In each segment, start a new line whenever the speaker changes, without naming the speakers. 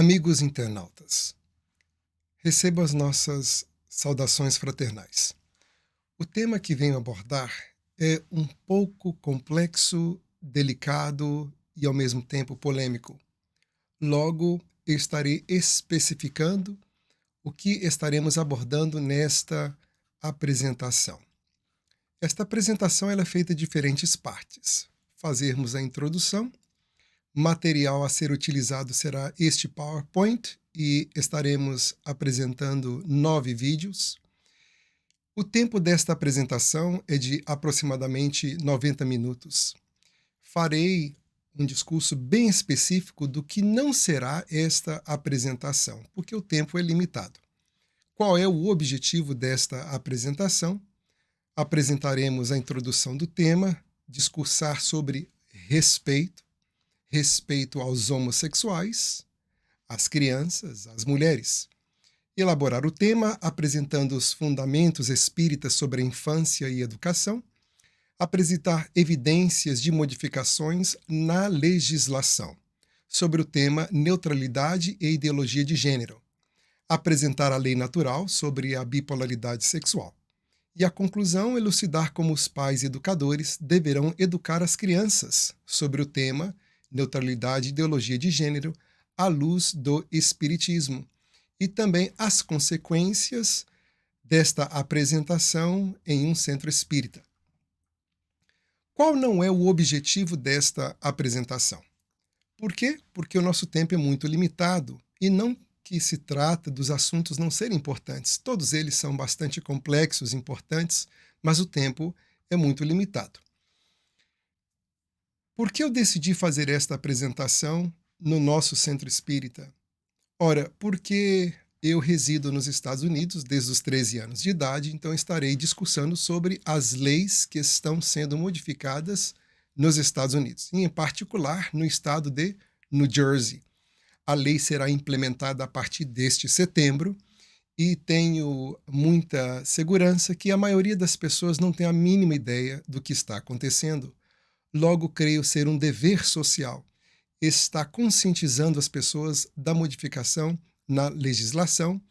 Amigos internautas, recebo as nossas saudações fraternais. O tema que venho abordar é um pouco complexo, delicado e ao mesmo tempo polêmico. Logo, eu estarei especificando o que estaremos abordando nesta apresentação. Esta apresentação ela é feita de diferentes partes. Fazermos a introdução. Material a ser utilizado será este PowerPoint e estaremos apresentando 9 vídeos. O tempo desta apresentação é de aproximadamente 90 minutos. Farei um discurso bem específico do que não será esta apresentação, porque o tempo é limitado. Qual é o objetivo desta apresentação? Apresentaremos a introdução do tema, discursar sobre respeito aos homossexuais, às crianças, às mulheres. Elaborar o tema apresentando os fundamentos espíritas sobre a infância e educação, apresentar evidências de modificações na legislação sobre o tema neutralidade e ideologia de gênero, apresentar a lei natural sobre a bipolaridade sexual. E a conclusão, elucidar como os pais educadores deverão educar as crianças sobre o tema neutralidade e ideologia de gênero à luz do espiritismo e também as consequências desta apresentação em um centro espírita. Qual não é o objetivo desta apresentação? Por quê? Porque o nosso tempo é muito limitado e não que se trata dos assuntos não serem importantes. Todos eles são bastante complexos, importantes, mas o tempo é muito limitado. Por que eu decidi fazer esta apresentação no nosso centro espírita? Ora, porque eu resido nos Estados Unidos desde os 13 anos de idade, então estarei discussando sobre as leis que estão sendo modificadas nos Estados Unidos, e em particular no estado de New Jersey. A lei será implementada a partir deste setembro e tenho muita segurança que a maioria das pessoas não tem a mínima ideia do que está acontecendo. Logo, creio ser um dever social estar conscientizando as pessoas da modificação na legislação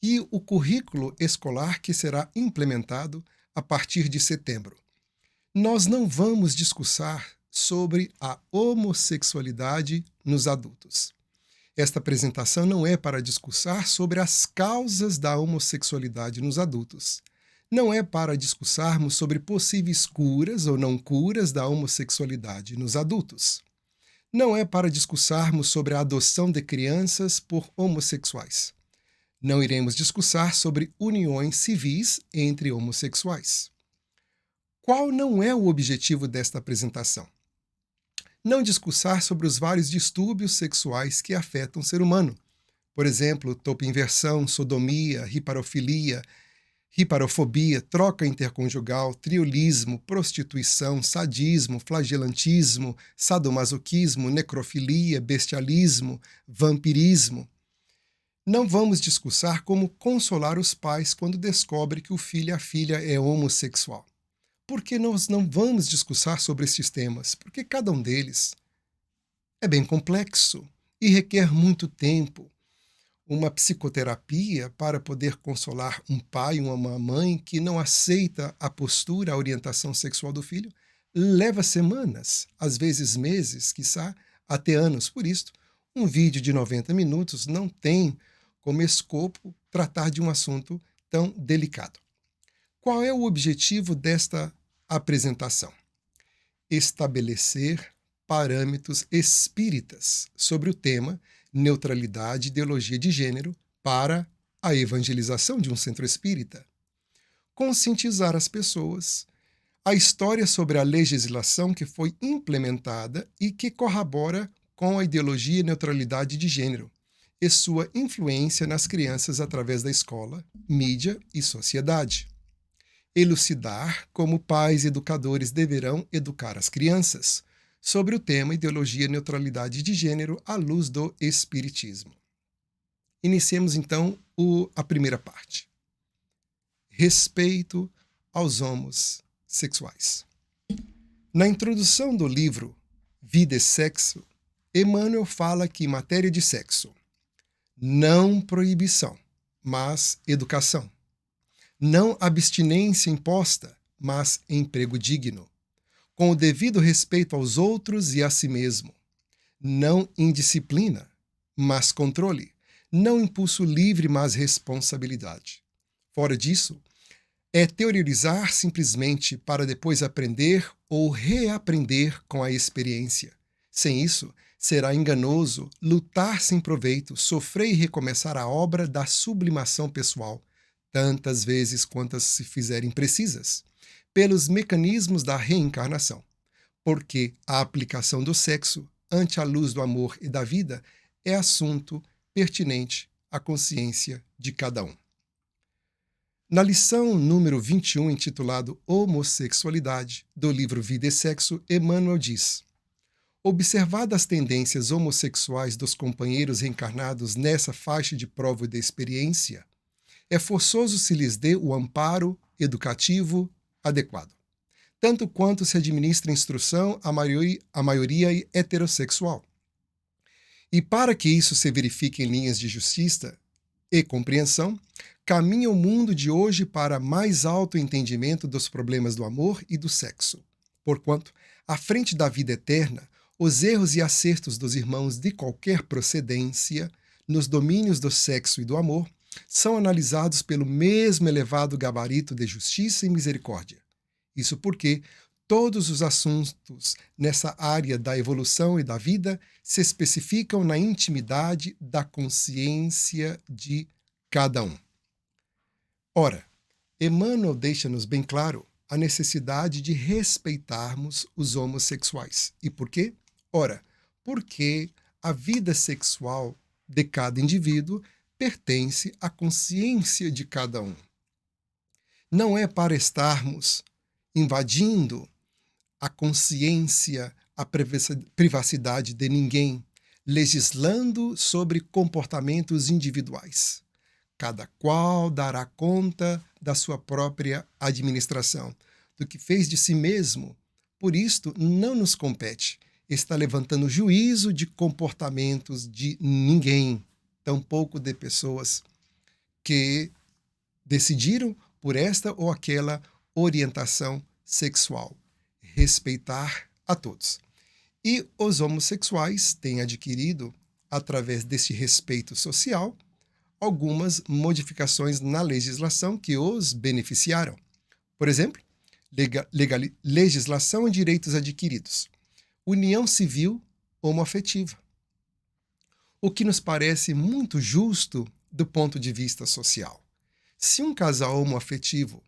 e o currículo escolar que será implementado a partir de setembro. Nós não vamos discursar sobre a homossexualidade nos adultos. Esta apresentação não é para discursar sobre as causas da homossexualidade nos adultos. Não é para discursarmos sobre possíveis curas ou não curas da homossexualidade nos adultos. Não é para discursarmos sobre a adoção de crianças por homossexuais. Não iremos discursar sobre uniões civis entre homossexuais. Qual não é o objetivo desta apresentação? Não discursar sobre os vários distúrbios sexuais que afetam o ser humano. Por exemplo, topinversão, sodomia, hiparofobia, troca interconjugal, triolismo, prostituição, sadismo, flagelantismo, sadomasoquismo, necrofilia, bestialismo, vampirismo. Não vamos discursar como consolar os pais quando descobrem que o filho ou a filha é homossexual. Por que nós não vamos discursar sobre esses temas? Porque cada um deles é bem complexo e requer muito tempo. Uma psicoterapia para poder consolar um pai ou uma mãe que não aceita a postura, a orientação sexual do filho, leva semanas, às vezes meses, quiçá até anos. Por isso, um vídeo de 90 minutos não tem como escopo tratar de um assunto tão delicado. Qual é o objetivo desta apresentação? Estabelecer parâmetros espíritas sobre o tema neutralidade e ideologia de gênero para a evangelização de um centro espírita. Conscientizar as pessoas, a história sobre a legislação que foi implementada e que corrobora com a ideologia e neutralidade de gênero e sua influência nas crianças através da escola, mídia e sociedade. Elucidar como pais educadores deverão educar as crianças sobre o tema ideologia e neutralidade de gênero à luz do espiritismo. Iniciemos então a primeira parte. Respeito aos homossexuais. Na introdução do livro Vida e Sexo, Emmanuel fala que, em matéria de sexo, Não proibição, mas educação. Não abstinência imposta, mas emprego digno. Com o devido respeito aos outros e a si mesmo. Não indisciplina, mas controle. Não impulso livre, mas responsabilidade. Fora disso, é teorizar simplesmente para depois aprender ou reaprender com a experiência. Sem isso, será enganoso lutar sem proveito, sofrer e recomeçar a obra da sublimação pessoal, tantas vezes quantas se fizerem precisas, pelos mecanismos da reencarnação. Porque a aplicação do sexo ante a luz do amor e da vida é assunto pertinente à consciência de cada um. Na lição número 21, intitulado Homossexualidade, do livro Vida e Sexo, Emmanuel diz: observadas as tendências homossexuais dos companheiros reencarnados nessa faixa de prova e de experiência, é forçoso se lhes dê o amparo educativo adequado, tanto quanto se administra instrução à maioria heterossexual. E para que isso se verifique em linhas de justiça e compreensão, caminha o mundo de hoje para mais alto entendimento dos problemas do amor e do sexo. Porquanto, à frente da vida eterna, os erros e acertos dos irmãos de qualquer procedência, nos domínios do sexo e do amor, são analisados pelo mesmo elevado gabarito de justiça e misericórdia. Isso porque todos os assuntos nessa área da evolução e da vida se especificam na intimidade da consciência de cada um. Ora, Emmanuel deixa-nos bem claro a necessidade de respeitarmos os homossexuais. E por quê? Ora, porque a vida sexual de cada indivíduo pertence à consciência de cada um. Não é para estarmos invadindo a consciência, a privacidade de ninguém, legislando sobre comportamentos individuais. Cada qual dará conta da sua própria administração, do que fez de si mesmo. Por isto, não nos compete estar levantando juízo de comportamentos de ninguém, tampouco de pessoas que decidiram por esta ou aquela orientação sexual. Respeitar a todos. E os homossexuais têm adquirido, através deste respeito social, algumas modificações na legislação que os beneficiaram. Por exemplo, legislação e direitos adquiridos. União civil homoafetiva. O que nos parece muito justo do ponto de vista social. Se um casal homoafetivo,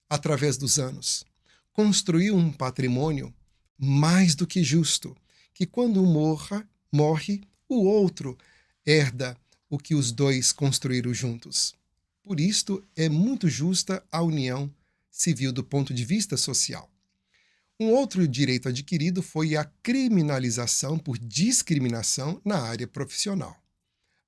através dos anos, construiu um patrimônio, mais do que justo, que quando um morre, o outro herda o que os dois construíram juntos. Por isto, é muito justa a união civil do ponto de vista social. Um outro direito adquirido foi a criminalização por discriminação na área profissional.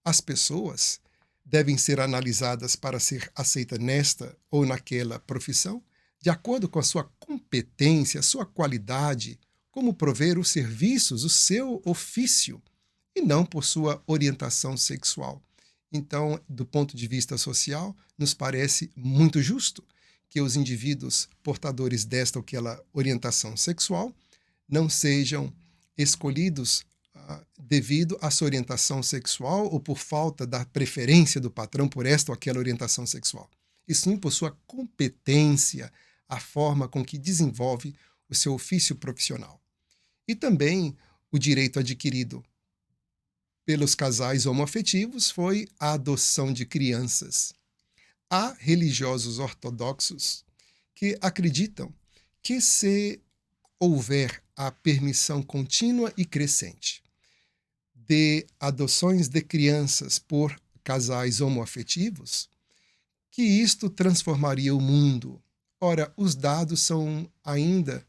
As pessoas devem ser analisadas para ser aceita nesta ou naquela profissão, de acordo com a sua competência, a sua qualidade, como prover os serviços, o seu ofício, e não por sua orientação sexual. Então, do ponto de vista social, nos parece muito justo que os indivíduos portadores desta ou aquela orientação sexual não sejam escolhidos devido à sua orientação sexual ou por falta da preferência do patrão por esta ou aquela orientação sexual. E sim por sua competência, a forma com que desenvolve o seu ofício profissional. E também o direito adquirido pelos casais homoafetivos foi a adoção de crianças. Há religiosos ortodoxos que acreditam que se houver a permissão contínua e crescente de adoções de crianças por casais homoafetivos, que isto transformaria o mundo. Ora, os dados são ainda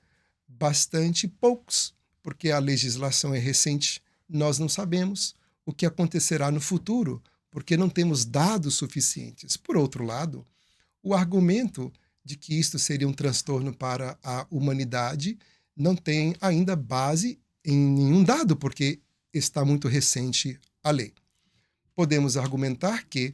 bastante poucos, porque a legislação é recente. Nós não sabemos o que acontecerá no futuro, porque não temos dados suficientes. Por outro lado, o argumento de que isto seria um transtorno para a humanidade não tem ainda base em nenhum dado, porque está muito recente a lei. podemos argumentar que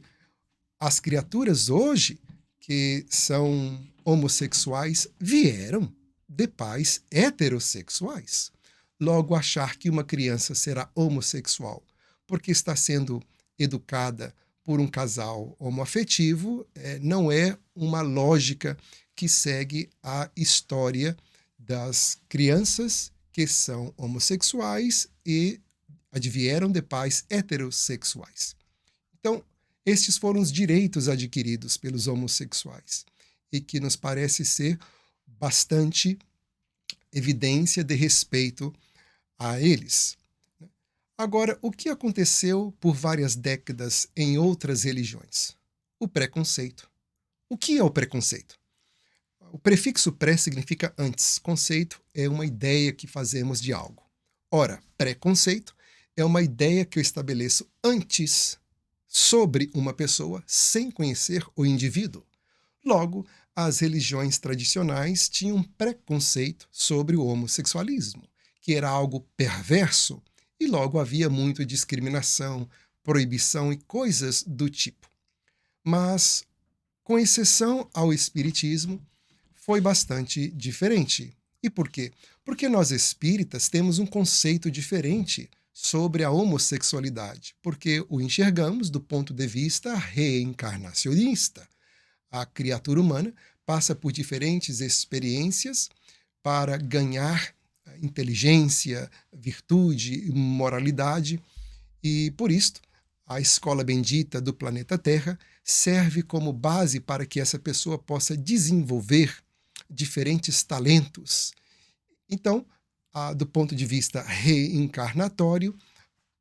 as criaturas hoje que são homossexuais vieram de pais heterossexuais. Logo, achar que uma criança será homossexual porque está sendo educada por um casal homoafetivo não é uma lógica que segue a história das crianças que são homossexuais e advieram de pais heterossexuais. Então, estes foram os direitos adquiridos pelos homossexuais e que nos parece ser bastante evidência de respeito a eles. Agora, o que aconteceu por várias décadas em outras religiões? O preconceito. O que é o preconceito? O prefixo pré significa antes. Conceito é uma ideia que fazemos de algo. Ora, preconceito é uma ideia que eu estabeleço antes sobre uma pessoa sem conhecer o indivíduo. Logo, as religiões tradicionais tinham preconceito sobre o homossexualismo, que era algo perverso, e logo havia muita discriminação, proibição e coisas do tipo. Mas, com exceção ao espiritismo, foi bastante diferente. E por quê? Porque nós espíritas temos um conceito diferente sobre a homossexualidade, porque o enxergamos do ponto de vista reencarnacionista. A criatura humana passa por diferentes experiências para ganhar inteligência, virtude, moralidade, e por isto a escola bendita do planeta Terra serve como base para que essa pessoa possa desenvolver diferentes talentos. Então, do ponto de vista reencarnatório,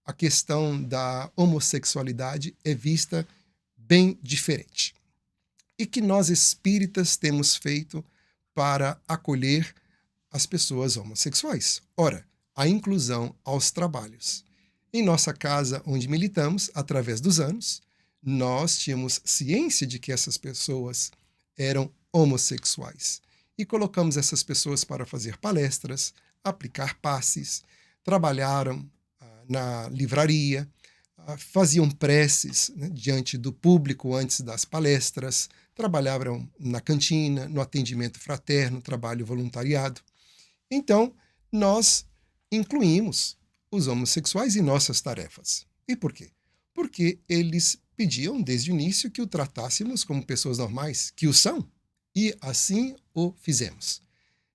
a questão da homossexualidade é vista bem diferente. E que nós espíritas temos feito para acolher as pessoas homossexuais? Ora, a inclusão aos trabalhos. Em nossa casa, onde militamos, através dos anos, nós tínhamos ciência de que essas pessoas eram homossexuais. E colocamos essas pessoas para fazer palestras, aplicar passes, trabalharam na livraria, faziam preces, né, diante do público antes das palestras, trabalhavam na cantina, no atendimento fraterno, trabalho voluntariado. Então, nós incluímos os homossexuais em nossas tarefas. E por quê? Porque eles pediam desde o início que o tratássemos como pessoas normais, que o são, e assim o fizemos.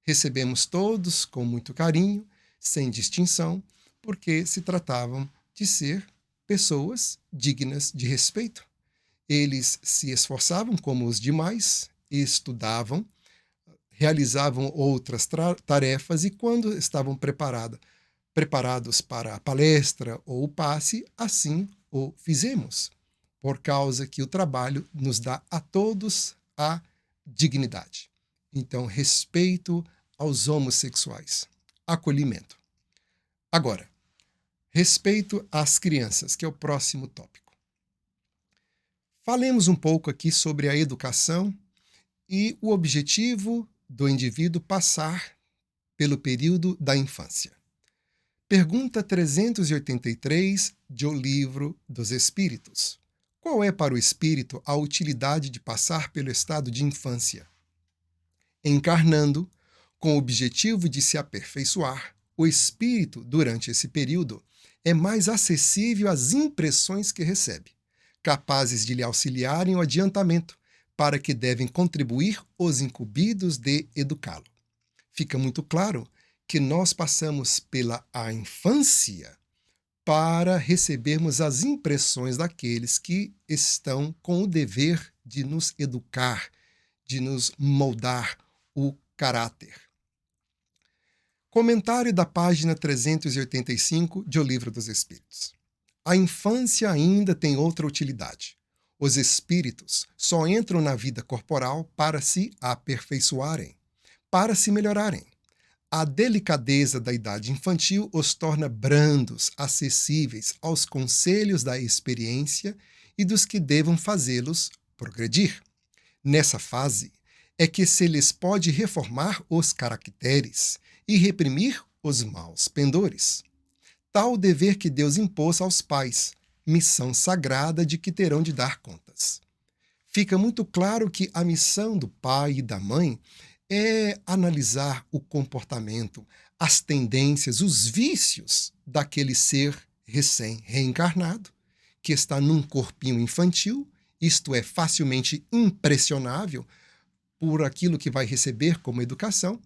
Recebemos todos com muito carinho, sem distinção, porque se tratavam de ser pessoas dignas de respeito. Eles se esforçavam como os demais, estudavam, realizavam outras tarefas e quando estavam preparados para a palestra ou o passe, assim o fizemos, por causa que o trabalho nos dá a todos a dignidade. Então, respeito aos homossexuais, acolhimento. Agora, respeito às crianças, que é o próximo tópico. Falemos um pouco aqui sobre a educação e o objetivo do indivíduo passar pelo período da infância. Pergunta 383 de O Livro dos Espíritos. Qual é para o espírito a utilidade de passar pelo estado de infância? Encarnando, com o objetivo de se aperfeiçoar, o espírito, durante esse período, é mais acessível às impressões que recebe, capazes de lhe auxiliarem o adiantamento, para que devem contribuir os incumbidos de educá-lo. Fica muito claro que nós passamos pela a infância para recebermos as impressões daqueles que estão com o dever de nos educar, de nos moldar o caráter. Comentário da página 385 de O Livro dos Espíritos. A infância ainda tem outra utilidade. Os espíritos só entram na vida corporal para se aperfeiçoarem, para se melhorarem. A delicadeza da idade infantil os torna brandos, acessíveis aos conselhos da experiência e dos que devam fazê-los progredir. Nessa fase é que se lhes pode reformar os caracteres e reprimir os maus pendores. Tal o dever que Deus impôs aos pais, missão sagrada de que terão de dar contas. Fica muito claro que a missão do pai e da mãe é analisar o comportamento, as tendências, os vícios daquele ser recém-reencarnado, que está num corpinho infantil, isto é, facilmente impressionável por aquilo que vai receber como educação,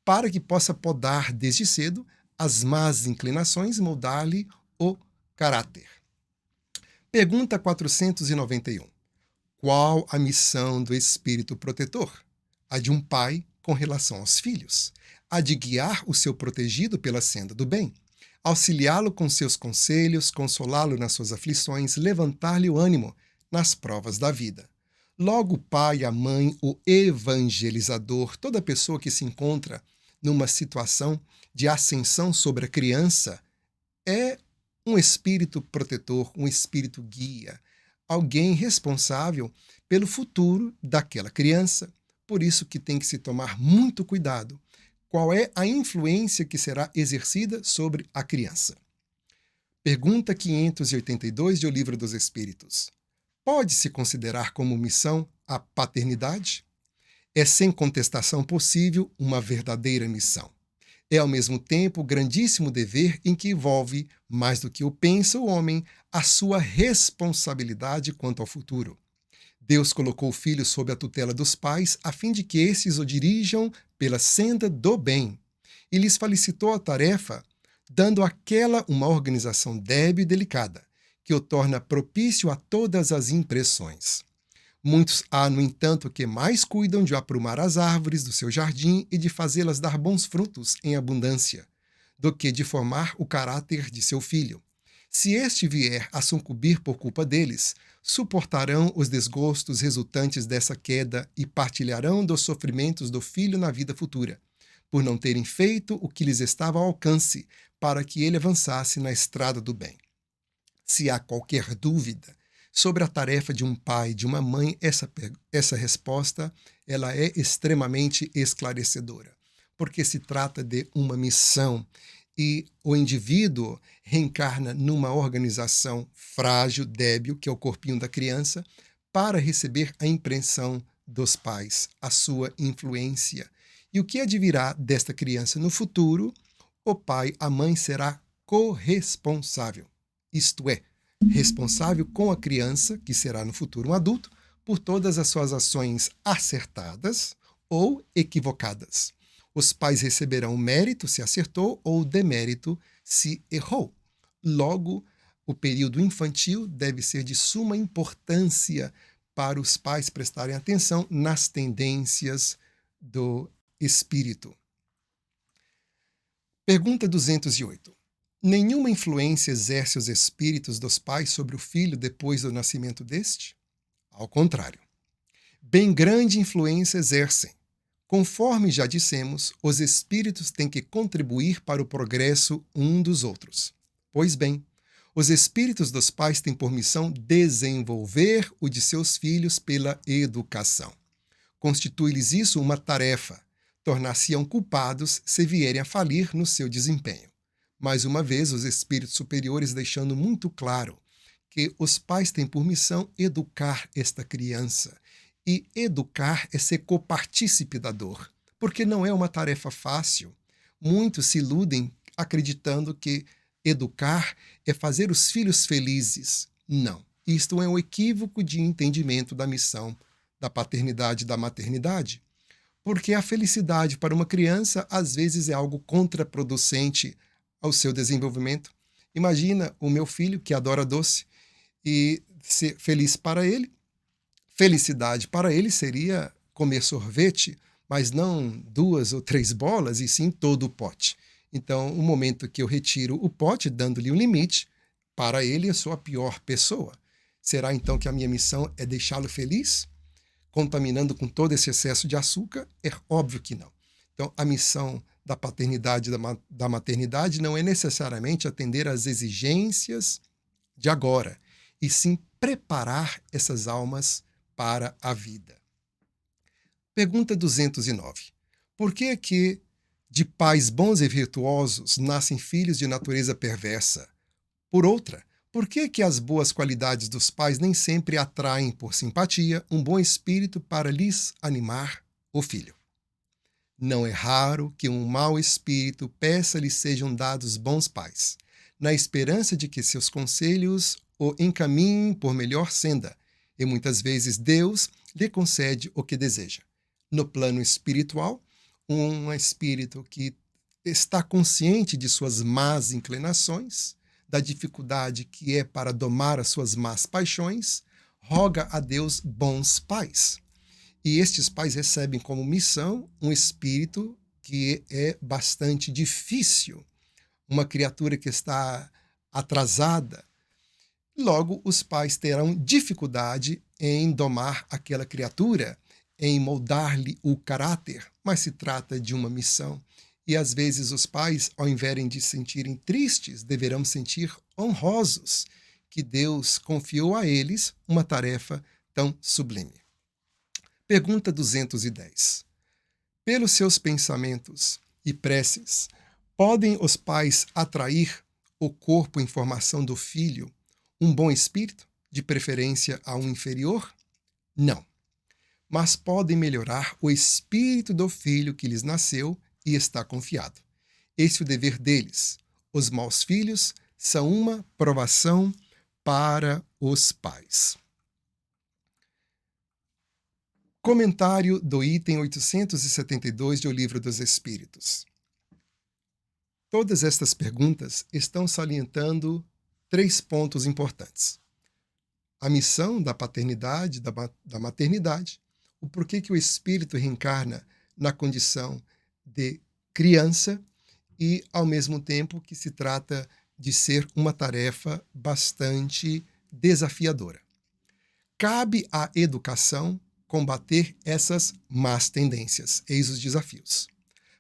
para que possa podar desde cedo as más inclinações e moldar-lhe o caráter. Pergunta 491. Qual a missão do espírito protetor? A de um pai com relação aos filhos. A de guiar o seu protegido pela senda do bem. Auxiliá-lo com seus conselhos, consolá-lo nas suas aflições, levantar-lhe o ânimo nas provas da vida. Logo, o pai, a mãe, o evangelizador, toda pessoa que se encontra numa situação de ascensão sobre a criança, é um espírito protetor, um espírito guia, alguém responsável pelo futuro daquela criança. Por isso que tem que se tomar muito cuidado. Qual é a influência que será exercida sobre a criança? Pergunta 582 do Livro dos Espíritos. Pode-se considerar como missão a paternidade? É sem contestação possível uma verdadeira missão. É ao mesmo tempo o grandíssimo dever em que envolve, mais do que o pensa o homem, a sua responsabilidade quanto ao futuro. Deus colocou o filho sob a tutela dos pais a fim de que esses o dirijam pela senda do bem e lhes felicitou a tarefa, dando àquela uma organização débil e delicada, que o torna propício a todas as impressões. Muitos há, no entanto, que mais cuidam de aprumar as árvores do seu jardim e de fazê-las dar bons frutos em abundância, do que de formar o caráter de seu filho. Se este vier a sucumbir por culpa deles, suportarão os desgostos resultantes dessa queda e partilharão dos sofrimentos do filho na vida futura, por não terem feito o que lhes estava ao alcance para que ele avançasse na estrada do bem. Se há qualquer dúvida sobre a tarefa de um pai e de uma mãe, essa resposta ela é extremamente esclarecedora, porque se trata de uma missão e o indivíduo reencarna numa organização frágil, débil, que é o corpinho da criança, para receber a impressão dos pais, a sua influência. E o que advirá desta criança no futuro? O pai, a mãe será corresponsável, isto é, responsável com a criança, que será no futuro um adulto, por todas as suas ações acertadas ou equivocadas. Os pais receberão o mérito se acertou ou o demérito se errou. Logo, o período infantil deve ser de suma importância para os pais prestarem atenção nas tendências do espírito. Pergunta 208. Nenhuma influência exerce os espíritos dos pais sobre o filho depois do nascimento deste? Ao contrário. Bem grande influência exercem. Conforme já dissemos, os espíritos têm que contribuir para o progresso um dos outros. Pois bem, os espíritos dos pais têm por missão desenvolver o de seus filhos pela educação. Constitui-lhes isso uma tarefa. Tornar-se-ão culpados se vierem a falir no seu desempenho. Mais uma vez, os espíritos superiores deixando muito claro que os pais têm por missão educar esta criança. E educar é ser copartícipe da dor, porque não é uma tarefa fácil. Muitos se iludem acreditando que educar é fazer os filhos felizes. Não. Isto é um equívoco de entendimento da missão da paternidade e da maternidade. Porque a felicidade para uma criança, às vezes, é algo contraproducente ao seu desenvolvimento. Imagina o meu filho, que adora doce, e ser feliz para ele. Felicidade para ele seria comer sorvete, mas não 2 ou 3 bolas, e sim todo o pote. Então, o momento que eu retiro o pote, dando-lhe um limite, para ele eu sou a pior pessoa. Será então que a minha missão é deixá-lo feliz? Contaminando com todo esse excesso de açúcar? É óbvio que não. Então, a missão da paternidade e da maternidade não é necessariamente atender às exigências de agora, e sim preparar essas almas para a vida. Pergunta 209. Por que é que de pais bons e virtuosos nascem filhos de natureza perversa? Por outra, Por que que as boas qualidades dos pais nem sempre atraem por simpatia um bom espírito para lhes animar o filho? Não é raro que um mau espírito peça-lhe sejam dados bons pais, na esperança de que seus conselhos o encaminhem por melhor senda, e muitas vezes Deus lhe concede o que deseja. No plano espiritual, um espírito que está consciente de suas más inclinações, da dificuldade que é para domar as suas más paixões, roga a Deus bons pais. E estes pais recebem como missão um espírito que é bastante difícil, uma criatura que está atrasada. Logo, os pais terão dificuldade em domar aquela criatura, em moldar-lhe o caráter, mas se trata de uma missão. E às vezes os pais, ao invés de se sentirem tristes, deverão sentir honrosos, que Deus confiou a eles uma tarefa tão sublime. Pergunta 210. Pelos seus pensamentos e preces, podem os pais atrair o corpo em formação do filho um bom espírito, de preferência a um inferior? Não. Mas podem melhorar o espírito do filho que lhes nasceu e está confiado. Esse é o dever deles. Os maus filhos são uma provação para os pais. Comentário do item 872 do Livro dos Espíritos. Todas estas perguntas estão salientando 3 pontos importantes. A missão da paternidade, da maternidade, o porquê que o espírito reencarna na condição de criança e, ao mesmo tempo, que se trata de ser uma tarefa bastante desafiadora. Cabe à educação combater essas más tendências, eis os desafios.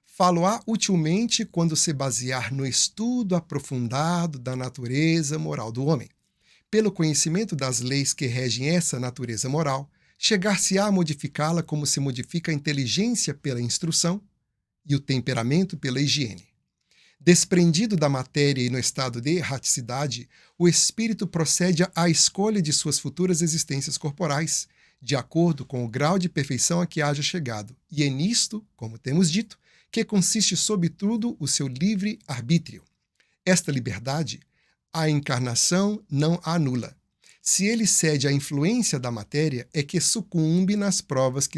Falo-á utilmente quando se basear no estudo aprofundado da natureza moral do homem. Pelo conhecimento das leis que regem essa natureza moral, chegar-se-á a modificá-la como se modifica a inteligência pela instrução e o temperamento pela higiene. Desprendido da matéria e no estado de erraticidade, o espírito procede à escolha de suas futuras existências corporais, de acordo com o grau de perfeição a que haja chegado. E é nisto, como temos dito, que consiste sobretudo o seu livre arbítrio. Esta liberdade, a encarnação não a anula. Se ele cede à influência da matéria, é que sucumbe nas provas que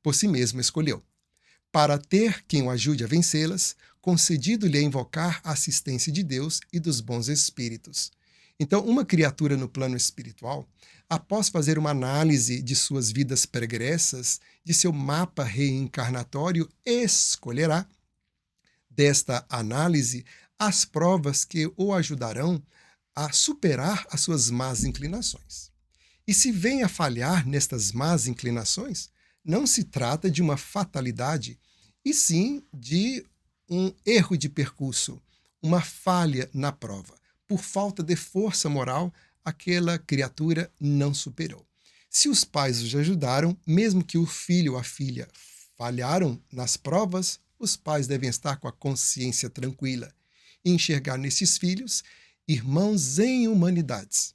por si mesmo escolheu. Para ter quem o ajude a vencê-las, concedido-lhe a invocar a assistência de Deus e dos bons espíritos. Então, uma criatura no plano espiritual, após fazer uma análise de suas vidas pregressas, de seu mapa reencarnatório, escolherá, desta análise, as provas que o ajudarão a superar as suas más inclinações. E se vem a falhar nestas más inclinações, não se trata de uma fatalidade, e sim de um erro de percurso, uma falha na prova. Por falta de força moral, aquela criatura não superou. Se os pais os ajudaram, mesmo que o filho ou a filha falharam nas provas, os pais devem estar com a consciência tranquila e enxergar nesses filhos irmãos em humanidades,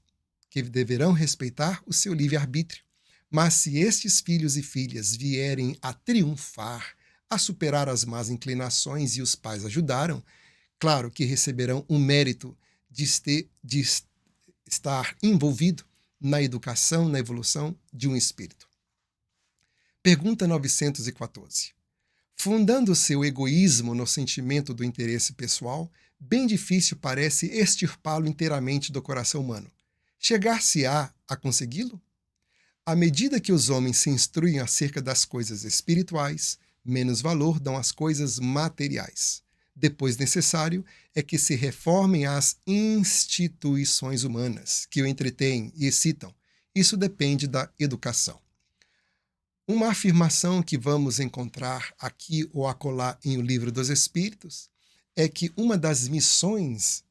que deverão respeitar o seu livre-arbítrio. Mas se estes filhos e filhas vierem a triunfar, a superar as más inclinações e os pais ajudaram, claro que receberão o mérito de estar envolvido na educação, na evolução de um espírito. Pergunta 914. Fundando seu egoísmo no sentimento do interesse pessoal, bem difícil parece extirpá-lo inteiramente do coração humano. Chegar-se-á a consegui-lo? À medida que os homens se instruem acerca das coisas espirituais, menos valor dão às coisas materiais. Depois necessário é que se reformem as instituições humanas, que o entretêm e excitam. Isso depende da educação. Uma afirmação que vamos encontrar aqui ou acolá em O Livro dos Espíritos é que uma das missões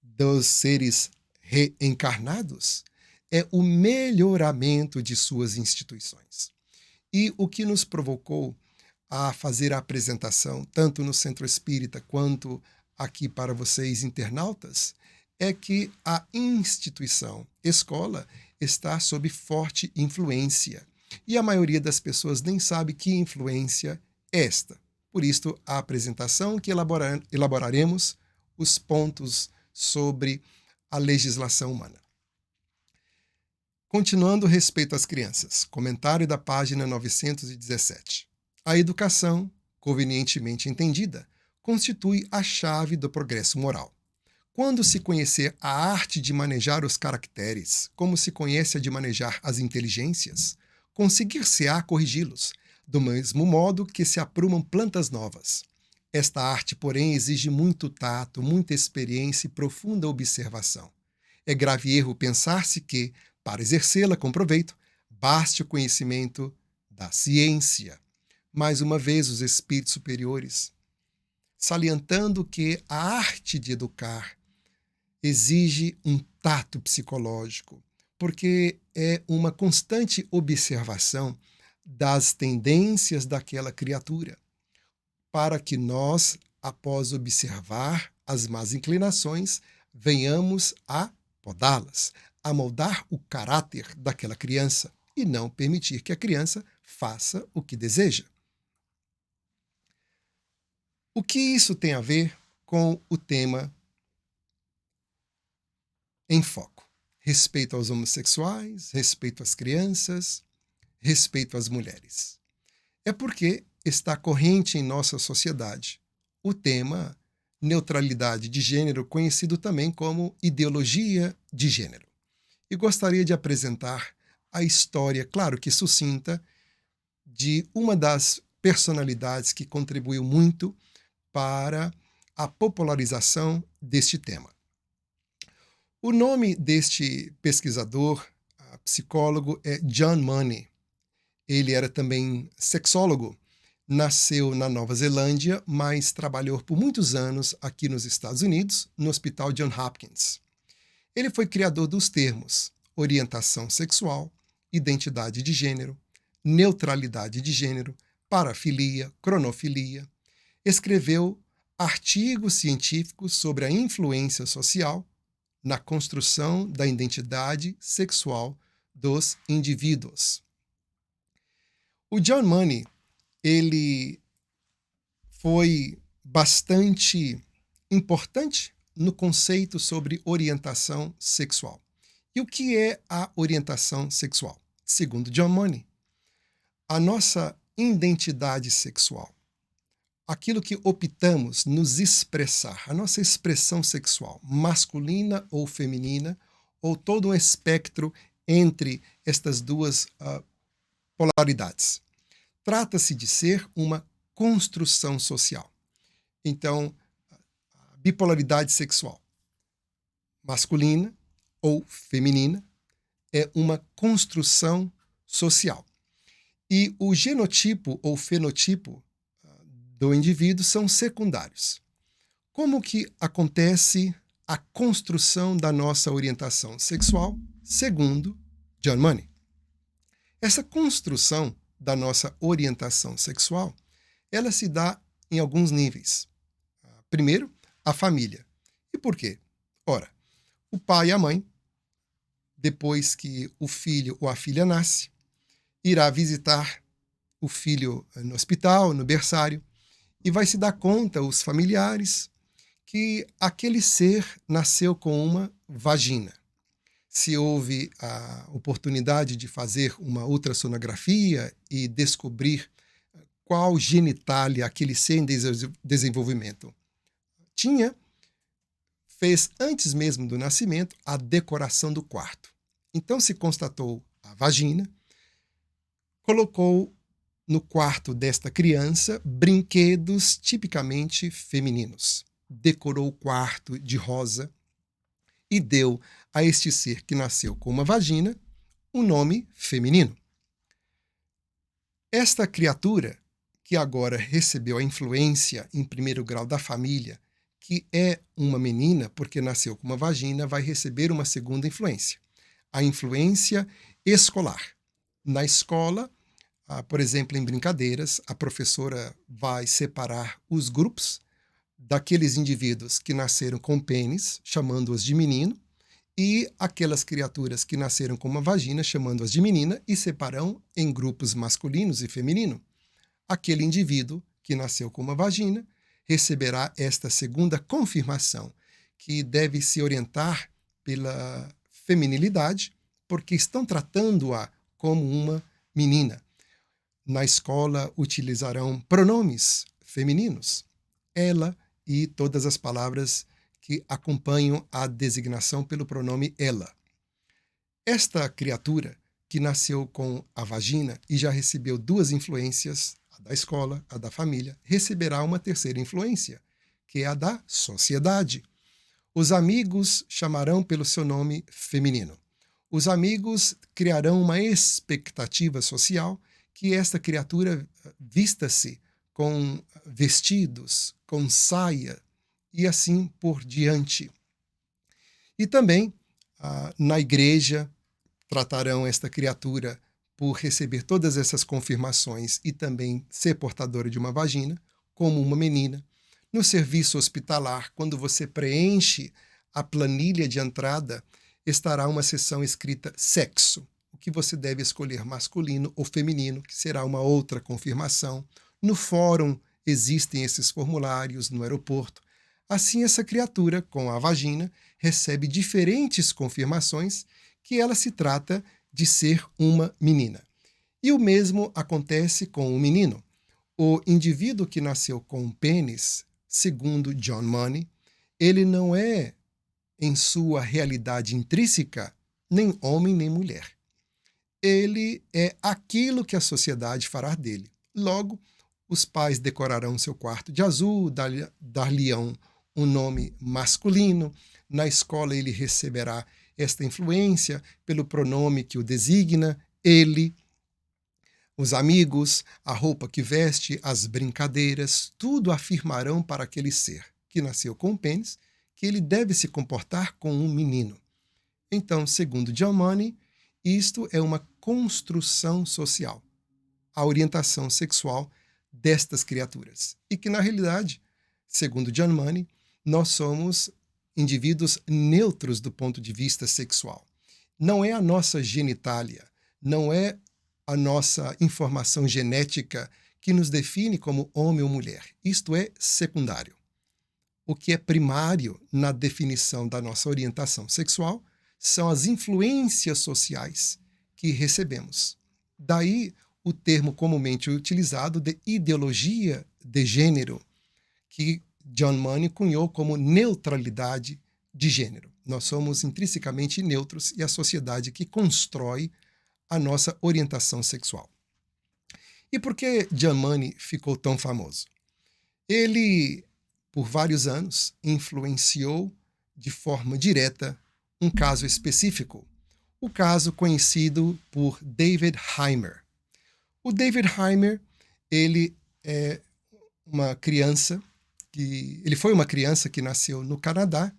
dos seres reencarnados é o melhoramento de suas instituições. E o que nos provocou a fazer a apresentação, tanto no Centro Espírita quanto aqui para vocês internautas, é que a instituição escola está sob forte influência. E a maioria das pessoas nem sabe que influência é esta. Por isto, a apresentação que elaboraremos os pontos sobre a legislação humana. Continuando respeito às crianças, comentário da página 917. A educação, convenientemente entendida, constitui a chave do progresso moral. Quando se conhecer a arte de manejar os caracteres, como se conhece a de manejar as inteligências, conseguir-se-á corrigi-los, do mesmo modo que se aprumam plantas novas. Esta arte, porém, exige muito tato, muita experiência e profunda observação. É grave erro pensar-se que, para exercê-la com proveito, baste o conhecimento da ciência. Mais uma vez, os espíritos superiores, salientando que a arte de educar exige um tato psicológico, porque é uma constante observação das tendências daquela criatura, para que nós, após observar as más inclinações, venhamos a podá-las, a moldar o caráter daquela criança e não permitir que a criança faça o que deseja. O que isso tem a ver com o tema em foco? Respeito aos homossexuais, respeito às crianças, respeito às mulheres. É porque está corrente em nossa sociedade o tema neutralidade de gênero, conhecido também como ideologia de gênero. E gostaria de apresentar a história, claro que sucinta, de uma das personalidades que contribuiu muito para a popularização deste tema. O nome deste pesquisador, psicólogo, é John Money. Ele era também sexólogo, nasceu na Nova Zelândia, mas trabalhou por muitos anos aqui nos Estados Unidos, no Hospital Johns Hopkins. Ele foi criador dos termos orientação sexual, identidade de gênero, neutralidade de gênero, parafilia, cronofilia. Escreveu artigos científicos sobre a influência social na construção da identidade sexual dos indivíduos. O John Money, ele foi bastante importante no conceito sobre orientação sexual. E o que é a orientação sexual? Segundo John Money, a nossa identidade sexual, aquilo que optamos nos expressar, a nossa expressão sexual, masculina ou feminina, ou todo um espectro entre estas duas polaridades. Trata-se de ser uma construção social. Então, a bipolaridade sexual, masculina ou feminina, é uma construção social. E o genotipo ou fenotipo do indivíduo são secundários. Como que acontece a construção da nossa orientação sexual, segundo John Money? Essa construção da nossa orientação sexual, ela se dá em alguns níveis. Primeiro, a família. E por quê? Ora, o pai e a mãe, depois que o filho ou a filha nasce, irá visitar o filho no hospital, no berçário, e vai se dar conta, os familiares, que aquele ser nasceu com uma vagina. Se houve a oportunidade de fazer uma ultrassonografia e descobrir qual genitália aquele ser em desenvolvimento tinha, fez antes mesmo do nascimento a decoração do quarto. Então se constatou a vagina, colocou no quarto desta criança brinquedos tipicamente femininos. Decorou o quarto de rosa e deu a este ser que nasceu com uma vagina um nome feminino. Esta criatura, que agora recebeu a influência em primeiro grau da família, que é uma menina porque nasceu com uma vagina, vai receber uma segunda influência, a influência escolar. Na escola, por exemplo, em brincadeiras, a professora vai separar os grupos daqueles indivíduos que nasceram com pênis, chamando-os de menino, e aquelas criaturas que nasceram com uma vagina, chamando-as de menina, e separam em grupos masculinos e feminino. Aquele indivíduo que nasceu com uma vagina receberá esta segunda confirmação, que deve se orientar pela feminilidade, porque estão tratando-a como uma menina. Na escola utilizarão pronomes femininos, ela e todas as palavras que acompanham a designação pelo pronome ela. Esta criatura, que nasceu com a vagina e já recebeu duas influências, a da escola, a da família, receberá uma terceira influência, que é a da sociedade. Os amigos chamarão pelo seu nome feminino. Os amigos criarão uma expectativa social que esta criatura vista-se com vestidos, com saia e assim por diante. E também, na igreja, tratarão esta criatura por receber todas essas confirmações e também ser portadora de uma vagina, como uma menina. No serviço hospitalar, quando você preenche a planilha de entrada, estará uma seção escrita sexo, o que você deve escolher masculino ou feminino, que será uma outra confirmação. No fórum existem esses formulários, no aeroporto. Assim, essa criatura, com a vagina, recebe diferentes confirmações que ela se trata de ser uma menina. E o mesmo acontece com o menino. O indivíduo que nasceu com um pênis, segundo John Money, ele não é, em sua realidade intrínseca, nem homem nem mulher. Ele é aquilo que a sociedade fará dele. Logo, os pais decorarão seu quarto de azul, dar-lhe-ão um nome masculino. Na escola ele receberá esta influência pelo pronome que o designa, ele. Os amigos, a roupa que veste, as brincadeiras, tudo afirmarão para aquele ser que nasceu com o pênis que ele deve se comportar como um menino. Então, segundo John Money, isto é uma construção social, a orientação sexual destas criaturas. E que, na realidade, segundo John Money, nós somos indivíduos neutros do ponto de vista sexual. Não é a nossa genitália, não é a nossa informação genética que nos define como homem ou mulher. Isto é secundário. O que é primário na definição da nossa orientação sexual são as influências sociais que recebemos. Daí o termo comumente utilizado de ideologia de gênero, que John Money cunhou como neutralidade de gênero. Nós somos intrinsecamente neutros e a sociedade que constrói a nossa orientação sexual. E por que John Money ficou tão famoso? Ele, por vários anos, influenciou de forma direta um caso específico, o caso conhecido por David Heimer. O David Heimer, ele foi uma criança que nasceu no Canadá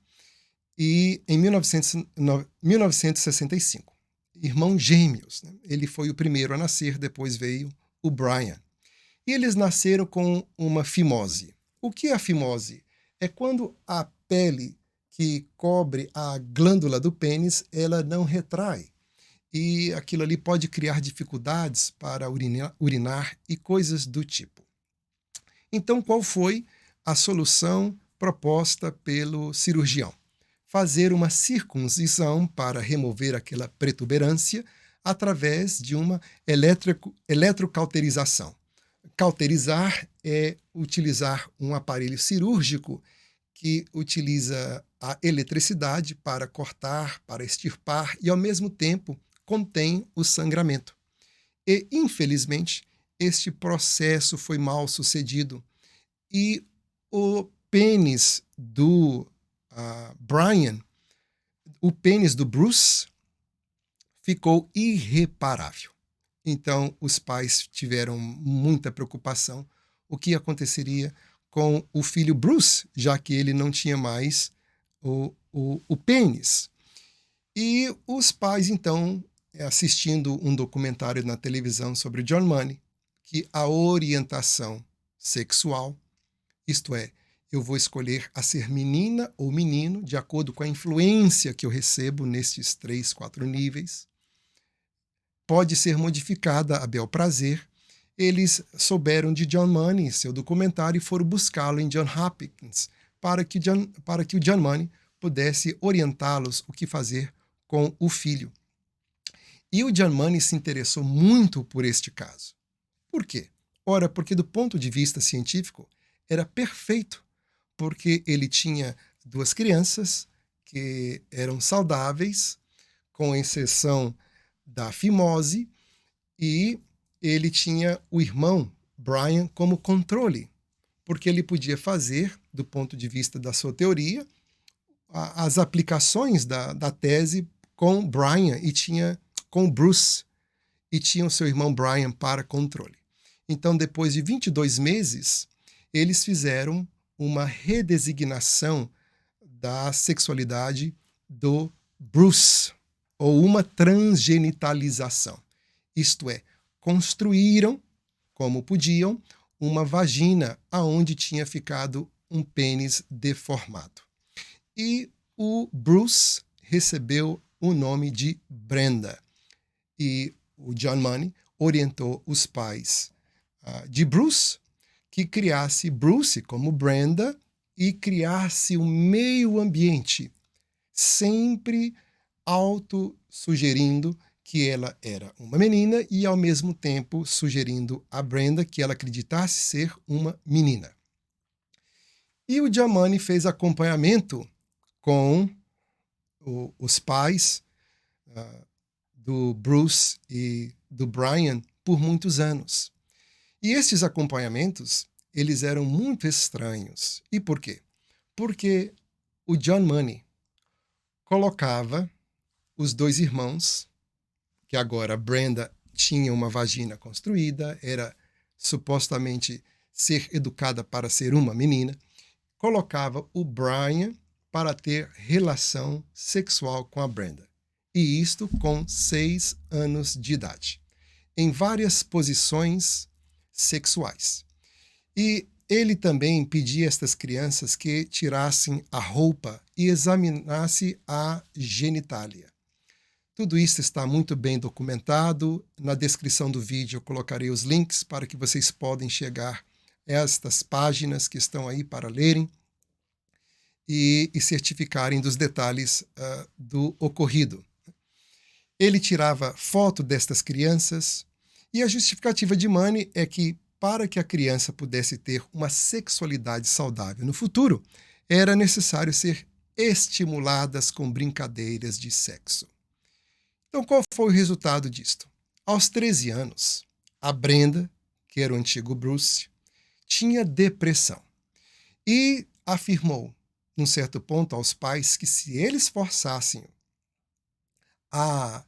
e em 1965. Irmãos gêmeos. Né? Ele foi o primeiro a nascer, depois veio o Brian. E eles nasceram com uma fimose. O que é a fimose? É quando a pele que cobre a glândula do pênis, ela não retrai. E aquilo ali pode criar dificuldades para urinar e coisas do tipo. Então, qual foi a solução proposta pelo cirurgião? Fazer uma circuncisão para remover aquela protuberância através de uma eletrocauterização. Cauterizar é utilizar um aparelho cirúrgico que utiliza a eletricidade para cortar, para extirpar e, ao mesmo tempo, contém o sangramento. E, infelizmente, este processo foi mal sucedido e o pênis do Brian, o pênis do Bruce, ficou irreparável. Então, os pais tiveram muita preocupação o que aconteceria com o filho Bruce, já que ele não tinha mais o pênis. E os pais, então, assistindo um documentário na televisão sobre John Money, que a orientação sexual, isto é, eu vou escolher a ser menina ou menino, de acordo com a influência que eu recebo nestes 3, 4 níveis. Pode ser modificada a bel prazer. Eles souberam de John Money, seu documentário, e foram buscá-lo em John Hopkins, para que o John Money pudesse orientá-los o que fazer com o filho. E o John Money se interessou muito por este caso. Por quê? Ora, porque do ponto de vista científico, era perfeito, porque ele tinha 2 crianças que eram saudáveis, com exceção da fimose, e ele tinha o irmão, Brian, como controle, porque ele podia fazer, do ponto de vista da sua teoria, as aplicações da tese com Brian e com Bruce, e tinha o seu irmão Brian para controle. Então, depois de 22 meses, eles fizeram uma redesignação da sexualidade do Bruce, ou uma transgenitalização. Isto é, construíram, como podiam, uma vagina aonde tinha ficado um pênis deformado. E o Bruce recebeu o nome de Brenda. E o John Money orientou os pais de Bruce que criasse Bruce como Brenda e criasse um meio ambiente, sempre auto-sugerindo que ela era uma menina e, ao mesmo tempo, sugerindo a Brenda que ela acreditasse ser uma menina. E o John Money fez acompanhamento com os pais do Bruce e do Brian por muitos anos. E esses acompanhamentos, eles eram muito estranhos. E por quê? Porque o John Money colocava os 2 irmãos, que agora Brenda tinha uma vagina construída, era supostamente ser educada para ser uma menina, colocava o Brian para ter relação sexual com a Brenda. E isto com 6 anos de idade, em várias posições sexuais. E ele também pedia a estas crianças que tirassem a roupa e examinassem a genitália. Tudo isso está muito bem documentado. Na descrição do vídeo eu colocarei os links para que vocês possam chegar a estas páginas que estão aí para lerem e certificarem dos detalhes do ocorrido. Ele tirava foto destas crianças e a justificativa de Money é que, para que a criança pudesse ter uma sexualidade saudável no futuro, era necessário ser estimuladas com brincadeiras de sexo. Então, qual foi o resultado disto? Aos 13 anos, a Brenda, que era o antigo Bruce, tinha depressão e afirmou, num certo ponto, aos pais que se eles forçassem a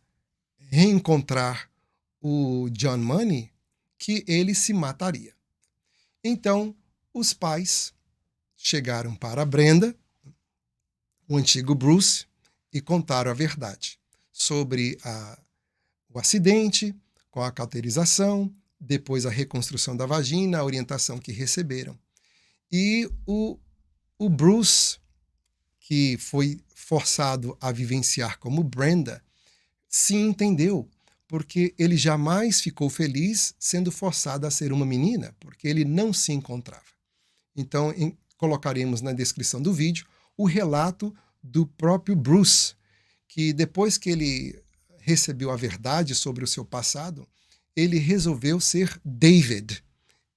reencontrar o John Money, que ele se mataria. Então, os pais chegaram para a Brenda, o antigo Bruce, e contaram a verdade sobre o acidente, com a cauterização, depois a reconstrução da vagina, a orientação que receberam. E o Bruce, que foi forçado a vivenciar como Brenda, se entendeu, porque ele jamais ficou feliz sendo forçado a ser uma menina, porque ele não se encontrava. Então, colocaremos na descrição do vídeo o relato do próprio Bruce, que depois que ele recebeu a verdade sobre o seu passado, ele resolveu ser David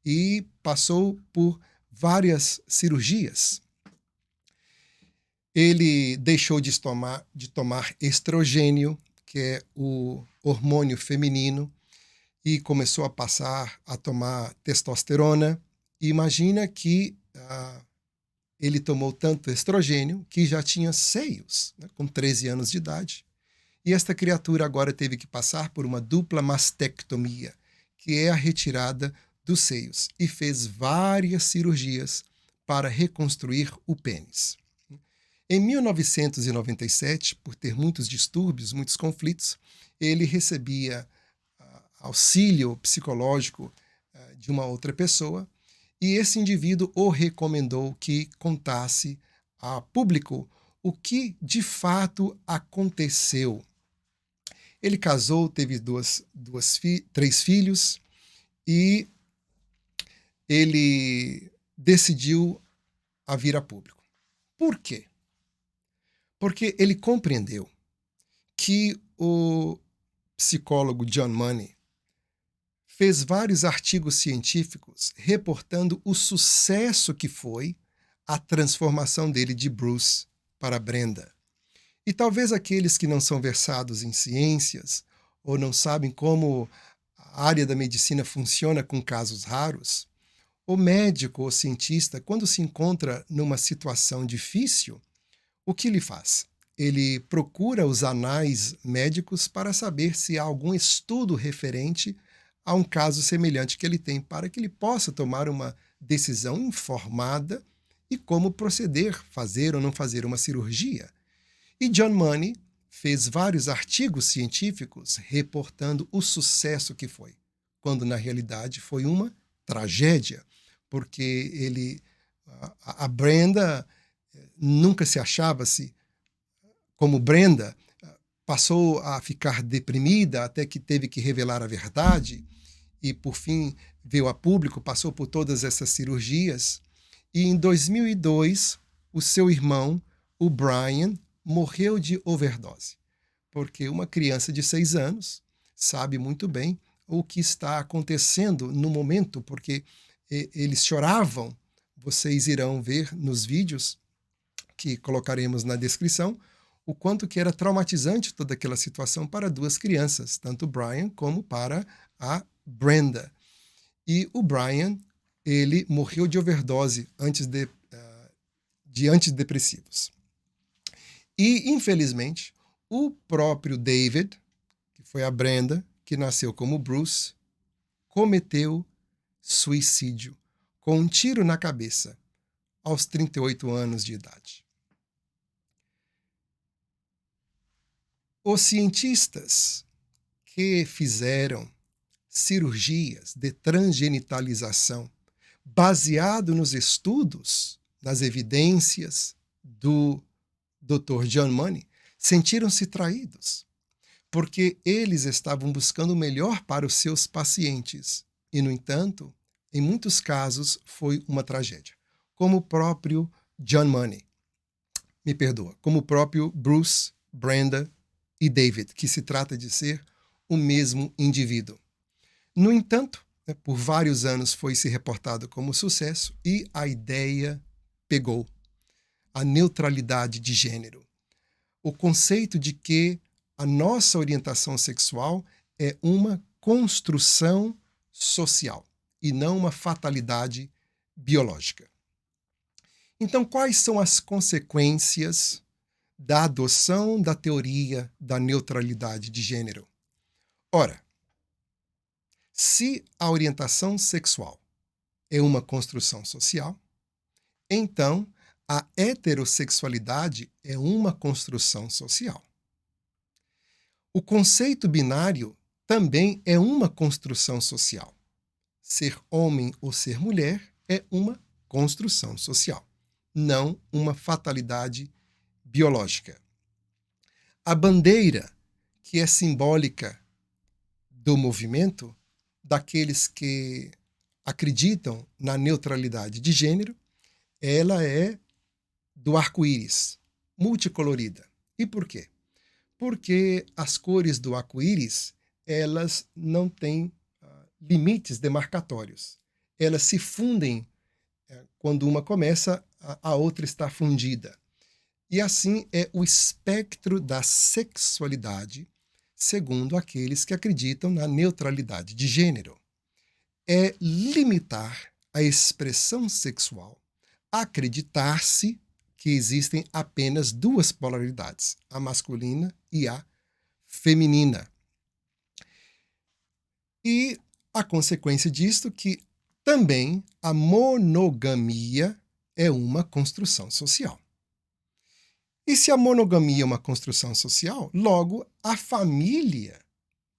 e passou por várias cirurgias. Ele deixou de tomar estrogênio, que é o hormônio feminino, e começou a passar a tomar testosterona. E imagina que ele tomou tanto estrogênio que já tinha seios, né, com 13 anos de idade. E esta criatura agora teve que passar por uma dupla mastectomia, que é a retirada dos seios, e fez várias cirurgias para reconstruir o pênis. Em 1997, por ter muitos distúrbios, muitos conflitos, ele recebia auxílio psicológico de uma outra pessoa e esse indivíduo o recomendou que contasse a público o que de fato aconteceu. Ele casou, teve três filhos e ele decidiu a vir a público. Por quê? Porque ele compreendeu que o psicólogo John Money fez vários artigos científicos reportando o sucesso que foi a transformação dele de Bruce para Brenda. E talvez aqueles que não são versados em ciências ou não sabem como a área da medicina funciona com casos raros, o médico ou cientista, quando se encontra numa situação difícil, o que ele faz? Ele procura os anais médicos para saber se há algum estudo referente a um caso semelhante que ele tem, para que ele possa tomar uma decisão informada e como proceder, fazer ou não fazer uma cirurgia. E John Money fez vários artigos científicos reportando o sucesso que foi, quando na realidade foi uma tragédia, porque a Brenda nunca se achava-se como Brenda, passou a ficar deprimida até que teve que revelar a verdade e, por fim, veio a público, passou por todas essas cirurgias. E em 2002, o seu irmão, o Brian, morreu de overdose, porque uma criança de 6 anos sabe muito bem o que está acontecendo no momento, porque eles choravam. Vocês irão ver nos vídeos que colocaremos na descrição o quanto que era traumatizante toda aquela situação para duas crianças, tanto o Brian como para a Brenda. E o Brian, ele morreu de overdose de antidepressivos. E, infelizmente, o próprio David, que foi a Brenda, que nasceu como Bruce, cometeu suicídio com um tiro na cabeça aos 38 anos de idade. Os cientistas que fizeram cirurgias de transgenitalização baseado nos estudos, nas evidências do Dr. John Money, sentiram-se traídos, porque eles estavam buscando o melhor para os seus pacientes. E, no entanto, em muitos casos foi uma tragédia, como o próprio John Money. Me perdoa, como o próprio Bruce, Brenda e David, que se trata de ser o mesmo indivíduo. No entanto, por vários anos foi se reportado como sucesso e a ideia pegou. A neutralidade de gênero. O conceito de que a nossa orientação sexual é uma construção social e não uma fatalidade biológica. Então, quais são as consequências da adoção da teoria da neutralidade de gênero? Ora, se a orientação sexual é uma construção social, então a heterossexualidade é uma construção social. O conceito binário também é uma construção social. Ser homem ou ser mulher é uma construção social, não uma fatalidade biológica. A bandeira, que é simbólica do movimento, daqueles que acreditam na neutralidade de gênero, ela é do arco-íris, multicolorida. E por quê? Porque as cores do arco-íris, elas não têm limites demarcatórios. Elas se fundem quando uma começa, a outra está fundida. E assim é o espectro da sexualidade, segundo aqueles que acreditam na neutralidade de gênero. É limitar a expressão sexual, acreditar-se que existem apenas duas polaridades, a masculina e a feminina. E a consequência disto que também a monogamia é uma construção social. E se a monogamia é uma construção social, logo a família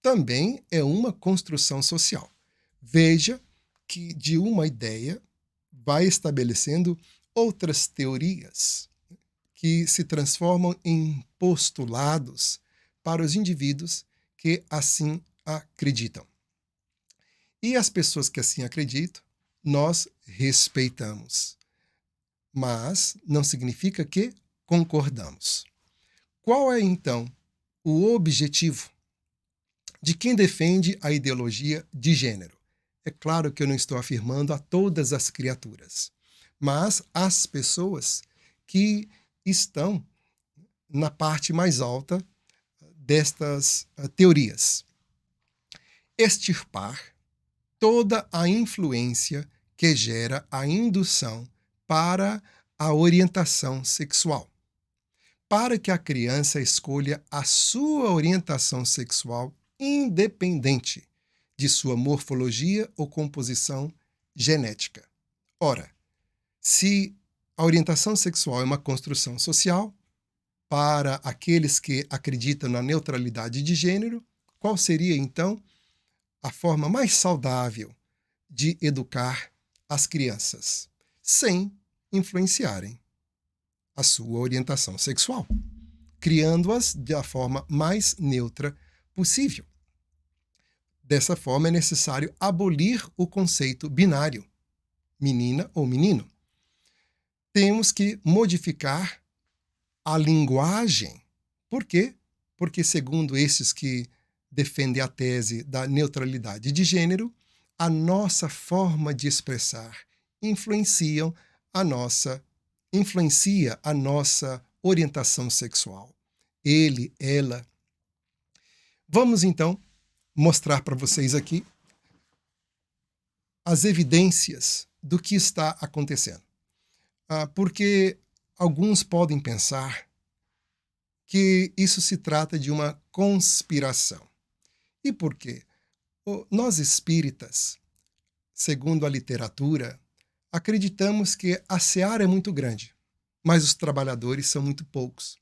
também é uma construção social. Veja que de uma ideia vai estabelecendo outras teorias que se transformam em postulados para os indivíduos que assim acreditam. E as pessoas que assim acreditam, nós respeitamos, mas não significa que concordamos. Qual é, então, o objetivo de quem defende a ideologia de gênero? É claro que eu não estou afirmando a todas as criaturas, mas as pessoas que estão na parte mais alta destas teorias. Extirpar toda a influência que gera a indução para a orientação sexual, para que a criança escolha a sua orientação sexual independente de sua morfologia ou composição genética. Ora, se a orientação sexual é uma construção social, para aqueles que acreditam na neutralidade de gênero, qual seria então a forma mais saudável de educar as crianças, sem influenciarem a sua orientação sexual, criando-as da forma mais neutra possível? Dessa forma, é necessário abolir o conceito binário, menina ou menino. Temos que modificar a linguagem. Por quê? Porque, segundo esses que defendem a tese da neutralidade de gênero, a nossa forma de expressar influencia a nossa orientação sexual. Ele, ela. Vamos, então, mostrar para vocês aqui as evidências do que está acontecendo. Porque alguns podem pensar que isso se trata de uma conspiração. E por quê? Nós espíritas, segundo a literatura, acreditamos que a seara é muito grande, mas os trabalhadores são muito poucos.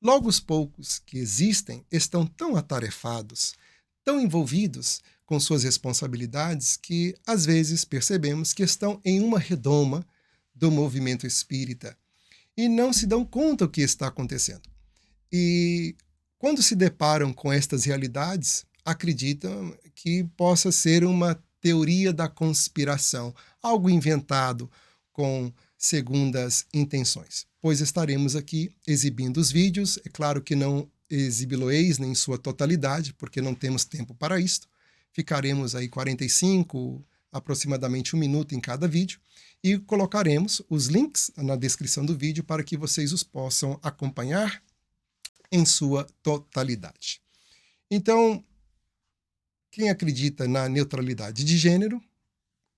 Logo, os poucos que existem estão tão atarefados, tão envolvidos com suas responsabilidades, que às vezes percebemos que estão em uma redoma do movimento espírita e não se dão conta do que está acontecendo. E quando se deparam com estas realidades, acreditam que possa ser uma teoria da conspiração, algo inventado com segundas intenções. Pois estaremos aqui exibindo os vídeos, é claro que não exibi-lo-eis nem em sua totalidade, porque não temos tempo para isto. Ficaremos aí 45, aproximadamente 1 minuto em cada vídeo, e colocaremos os links na descrição do vídeo para que vocês os possam acompanhar em sua totalidade. Então, quem acredita na neutralidade de gênero,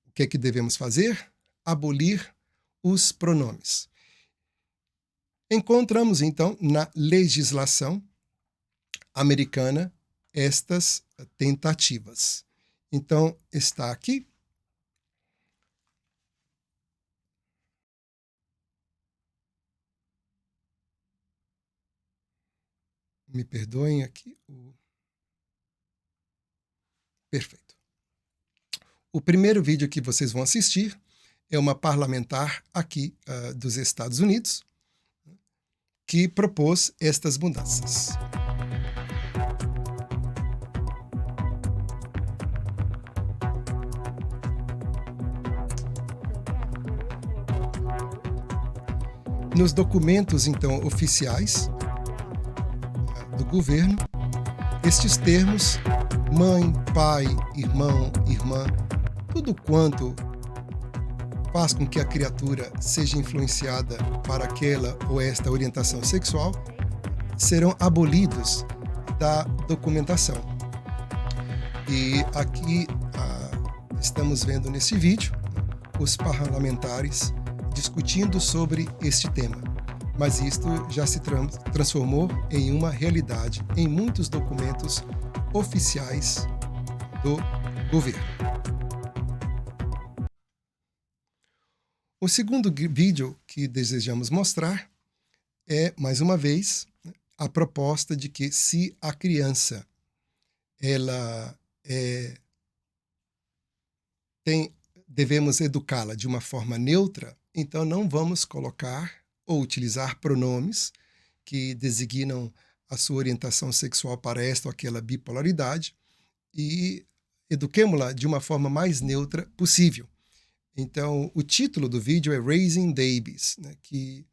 o que é que devemos fazer? Abolir os pronomes. Encontramos, então, na legislação americana estas tentativas. Então, está aqui. Me perdoem aqui. Perfeito. O primeiro vídeo que vocês vão assistir é uma parlamentar aqui dos Estados Unidos que propôs estas mudanças. Nos documentos, então, oficiais do governo, estes termos, mãe, pai, irmão, irmã, tudo quanto faz com que a criatura seja influenciada para aquela ou esta orientação sexual, serão abolidos da documentação. E aqui estamos vendo nesse vídeo os parlamentares discutindo sobre este tema. Mas isto já se transformou em uma realidade em muitos documentos oficiais do governo. O segundo vídeo que desejamos mostrar é, mais uma vez, a proposta de que se a criança ela tem devemos educá-la de uma forma neutra, então não vamos colocar ou utilizar pronomes que designam a sua orientação sexual para esta ou aquela bipolaridade e eduquemo-la de uma forma mais neutra possível. Então, o título do vídeo é Raising Babies, né, que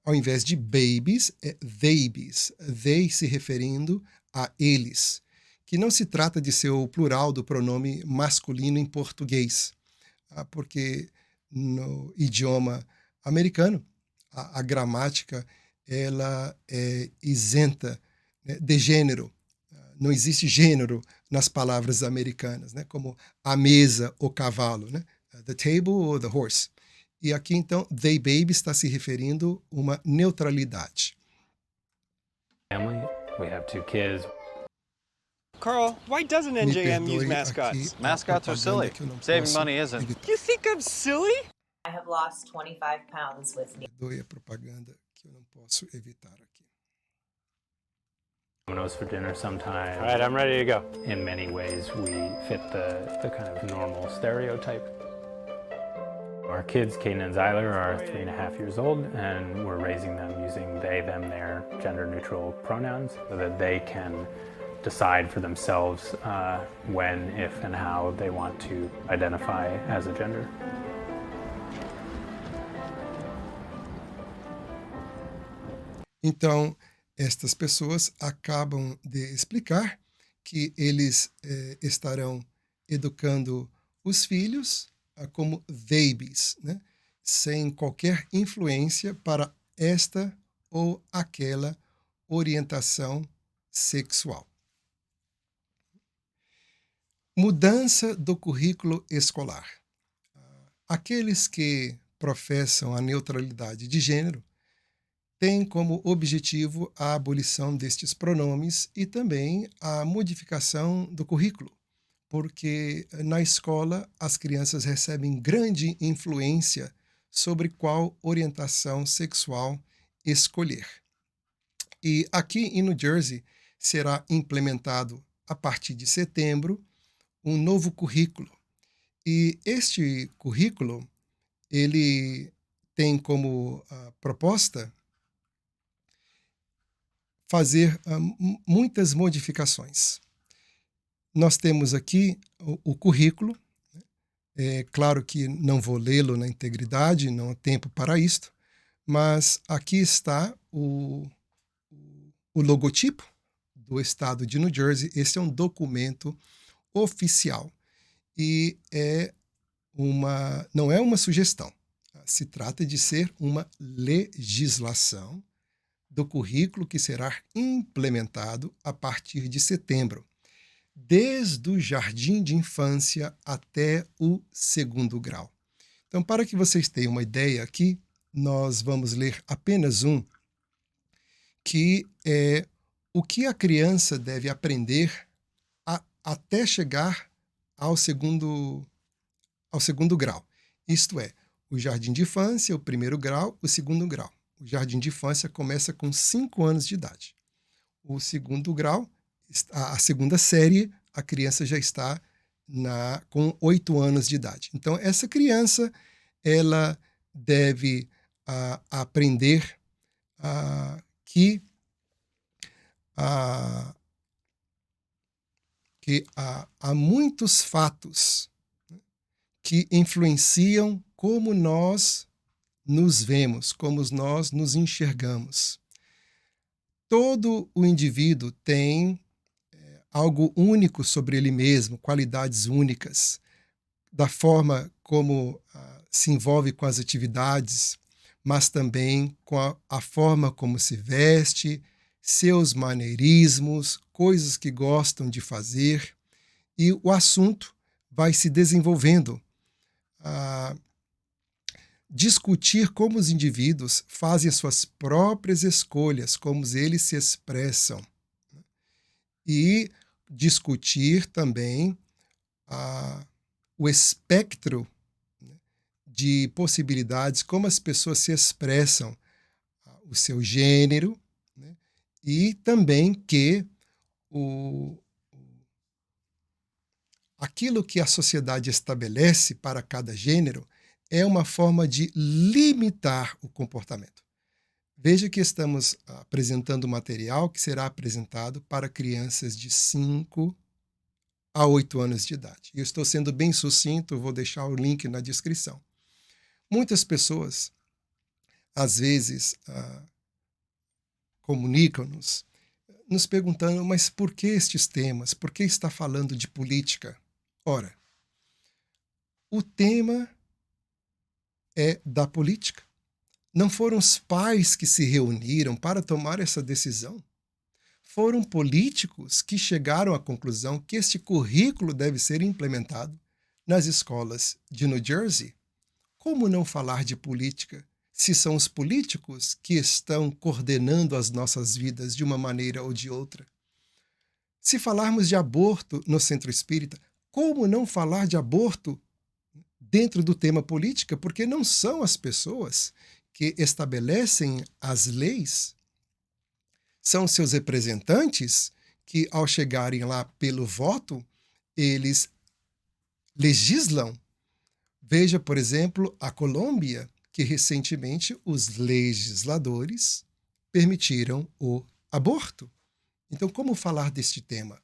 ao invés de babies, é theybes, they se referindo a eles, que não se trata de ser o plural do pronome masculino em português, porque no idioma americano, a gramática ela é isenta, né, de gênero. Não existe gênero nas palavras americanas, né, como a mesa ou cavalo, né, the table ou the horse. E aqui, então, they baby está se referindo a uma neutralidade.
Family, we have 2 kids.
Carl, why doesn't
Me
NJM use
perdoe aqui
mascots?
a
Mascots are
propaganda
silly.
que eu não
Saving
posso
money isn't.
evitar.
You think I'm silly?
I have lost 25 pounds with
Perdoe a propaganda que eu não posso evitar aqui.
Domino's for dinner sometime.
All right, I'm ready to go.
In many ways, we fit the kind of normal stereotype. Our kids, Caden and Zyler, are 3.5 years old, and we're raising them using they, them, their gender-neutral pronouns so that they can decide for themselves when, if, and how they want to identify as a gender.
Então, estas pessoas acabam de explicar que eles estarão educando os filhos como babies, né? Sem qualquer influência para esta ou aquela orientação sexual. Mudança do currículo escolar. Aqueles que professam a neutralidade de gênero têm como objetivo a abolição destes pronomes e também a modificação do currículo, porque na escola as crianças recebem grande influência sobre qual orientação sexual escolher. E aqui em New Jersey será implementado a partir de setembro um novo currículo. E este currículo ele tem como proposta fazer muitas modificações. Nós temos aqui o currículo. É claro que não vou lê-lo na integridade, não há tempo para isto, mas aqui está o logotipo do estado de New Jersey. Esse é um documento oficial e não é uma sugestão. Se trata de ser uma legislação do currículo que será implementado a partir de setembro, desde o jardim de infância até o 2º grau. Então, para que vocês tenham uma ideia aqui, nós vamos ler apenas um, que é o que a criança deve aprender até chegar ao segundo grau. Isto é, o jardim de infância, o 1º grau, o 2º grau. O jardim de infância começa com 5 anos de idade. O 2º grau, a 2ª série, a criança já está com 8 anos de idade. Então, essa criança, ela deve aprender que há muitos fatos que influenciam como nós nos vemos, como nós nos enxergamos. Todo o indivíduo tem algo único sobre ele mesmo, qualidades únicas, da forma como se envolve com as atividades, mas também com a forma como se veste, seus maneirismos, coisas que gostam de fazer, e o assunto vai se desenvolvendo. Discutir como os indivíduos fazem as suas próprias escolhas, como eles se expressam. E discutir também o espectro de possibilidades, como as pessoas se expressam, o seu gênero, né? E também que aquilo que a sociedade estabelece para cada gênero é uma forma de limitar o comportamento. Veja que estamos apresentando material que será apresentado para crianças de 5 a 8 anos de idade. Eu estou sendo bem sucinto, vou deixar o link na descrição. Muitas pessoas, às vezes, comunicam-nos, nos perguntando, mas por que estes temas? Por que está falando de política? Ora, o tema é da política. Não foram os pais que se reuniram para tomar essa decisão. Foram políticos que chegaram à conclusão que este currículo deve ser implementado nas escolas de New Jersey. Como não falar de política se são os políticos que estão coordenando as nossas vidas de uma maneira ou de outra? Se falarmos de aborto no Centro Espírita, como não falar de aborto dentro do tema política? Porque não são as pessoas que estabelecem as leis, são seus representantes que, ao chegarem lá pelo voto, eles legislam. Veja, por exemplo, a Colômbia, que recentemente os legisladores permitiram o aborto. Então, como falar deste tema?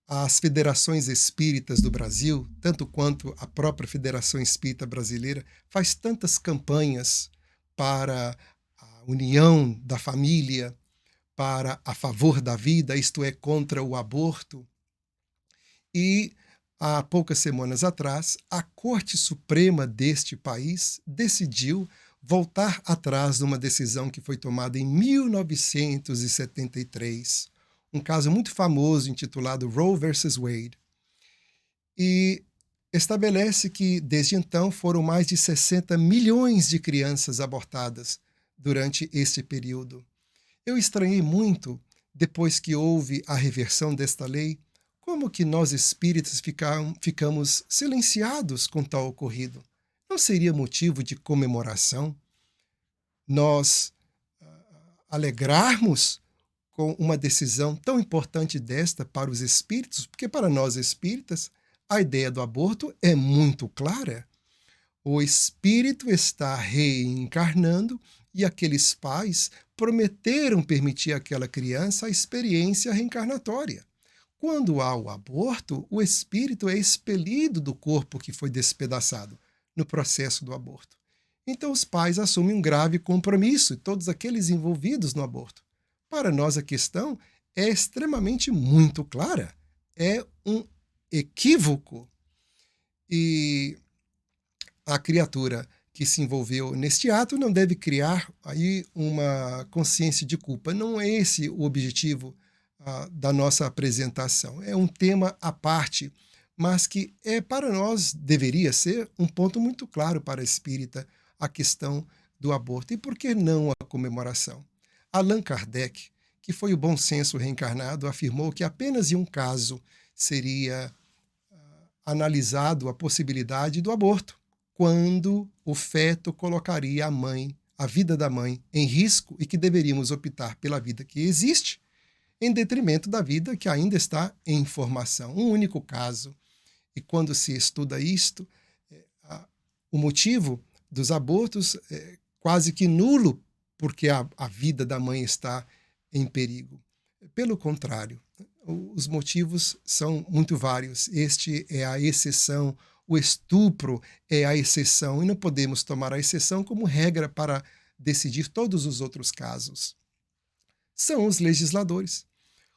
As federações espíritas do Brasil, tanto quanto a própria Federação Espírita Brasileira, faz tantas campanhas para a união da família, para a favor da vida, isto é, contra o aborto. E há poucas semanas atrás, a Corte Suprema deste país decidiu voltar atrás de uma decisão que foi tomada em 1973, um caso muito famoso intitulado Roe versus Wade, e estabelece que, desde então, foram mais de 60 milhões de crianças abortadas durante este período. Eu estranhei muito, depois que houve a reversão desta lei, como que nós espíritas ficamos silenciados com tal ocorrido. Não seria motivo de comemoração nós alegrarmos com uma decisão tão importante desta para os espíritos? Porque para nós espíritas, a ideia do aborto é muito clara. O espírito está reencarnando e aqueles pais prometeram permitir àquela criança a experiência reencarnatória. Quando há o aborto, o espírito é expelido do corpo que foi despedaçado no processo do aborto. Então os pais assumem um grave compromisso, todos aqueles envolvidos no aborto. Para nós a questão é extremamente muito clara. É um equívoco. E a criatura que se envolveu neste ato não deve criar aí uma consciência de culpa. Não é esse o objetivo da nossa apresentação. É um tema à parte, mas que para nós deveria ser um ponto muito claro para a espírita, a questão do aborto. E por que não a comemoração? Allan Kardec, que foi o bom senso reencarnado, afirmou que apenas em um caso seria analisado a possibilidade do aborto, quando o feto colocaria a vida da mãe, em risco e que deveríamos optar pela vida que existe, em detrimento da vida que ainda está em formação. Um único caso. E quando se estuda isto, o motivo dos abortos é quase que nulo, porque a vida da mãe está em perigo. Pelo contrário, os motivos são muito vários. Este é a exceção, o estupro é a exceção, e não podemos tomar a exceção como regra para decidir todos os outros casos. São os legisladores.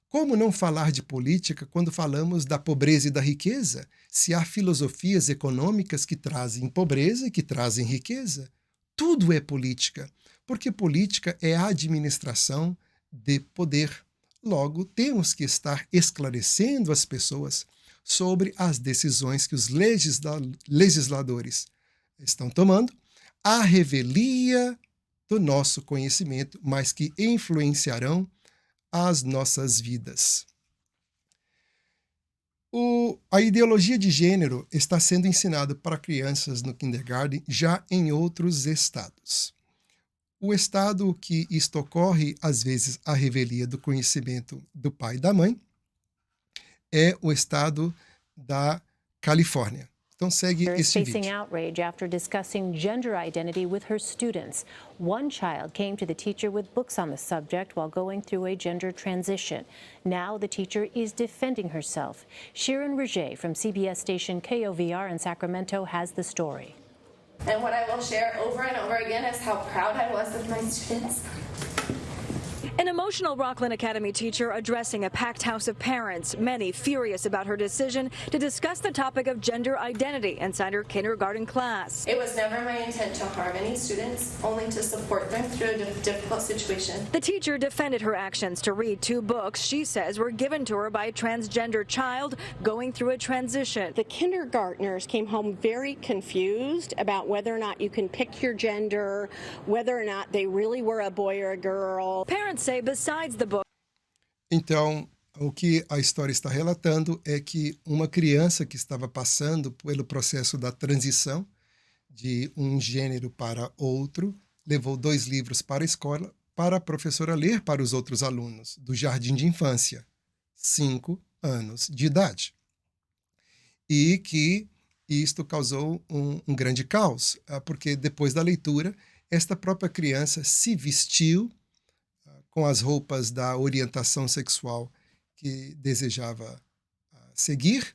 Como não falar de política quando falamos da pobreza e da riqueza, se há filosofias econômicas que trazem pobreza e que trazem riqueza? Tudo é política, porque política é a administração de poder. Logo, temos que estar esclarecendo as pessoas sobre as decisões que os legisladores estão tomando, à revelia do nosso conhecimento, mas que influenciarão as nossas vidas. A ideologia de gênero está sendo ensinada para crianças no kindergarten já em outros estados. O estado que isto ocorre, às vezes, à revelia do conhecimento do pai e da mãe, é o estado da Califórnia. Então segue
is
este
facing
vídeo.
outrage after discussing gender identity with her students. One child came to the teacher with books on the subject while going through a gender transition. Now the teacher is defending herself. Sharon Roget from CBS station KOVR in Sacramento has the story.
And what I will share over and over again is how proud I was of my students.
An emotional Rockland Academy teacher addressing a packed house of parents, many furious about her decision to discuss the topic of gender identity inside her kindergarten class.
It was never my intent to harm any students, only to support them through a difficult situation.
The teacher defended her actions to read 2 books she says were given to her by a transgender child going through a transition.
The kindergartners came home very confused about whether or not you can pick your gender, whether or not they really were a boy or a girl.
Parents say besides the book,
Então, o que a história está relatando é que uma criança que estava passando pelo processo da transição de um gênero para outro levou 2 livros para a escola para a professora ler para os outros alunos do jardim de infância, 5 anos de idade. E que isto causou um grande caos, porque depois da leitura, esta própria criança se vestiu com as roupas da orientação sexual que desejava seguir,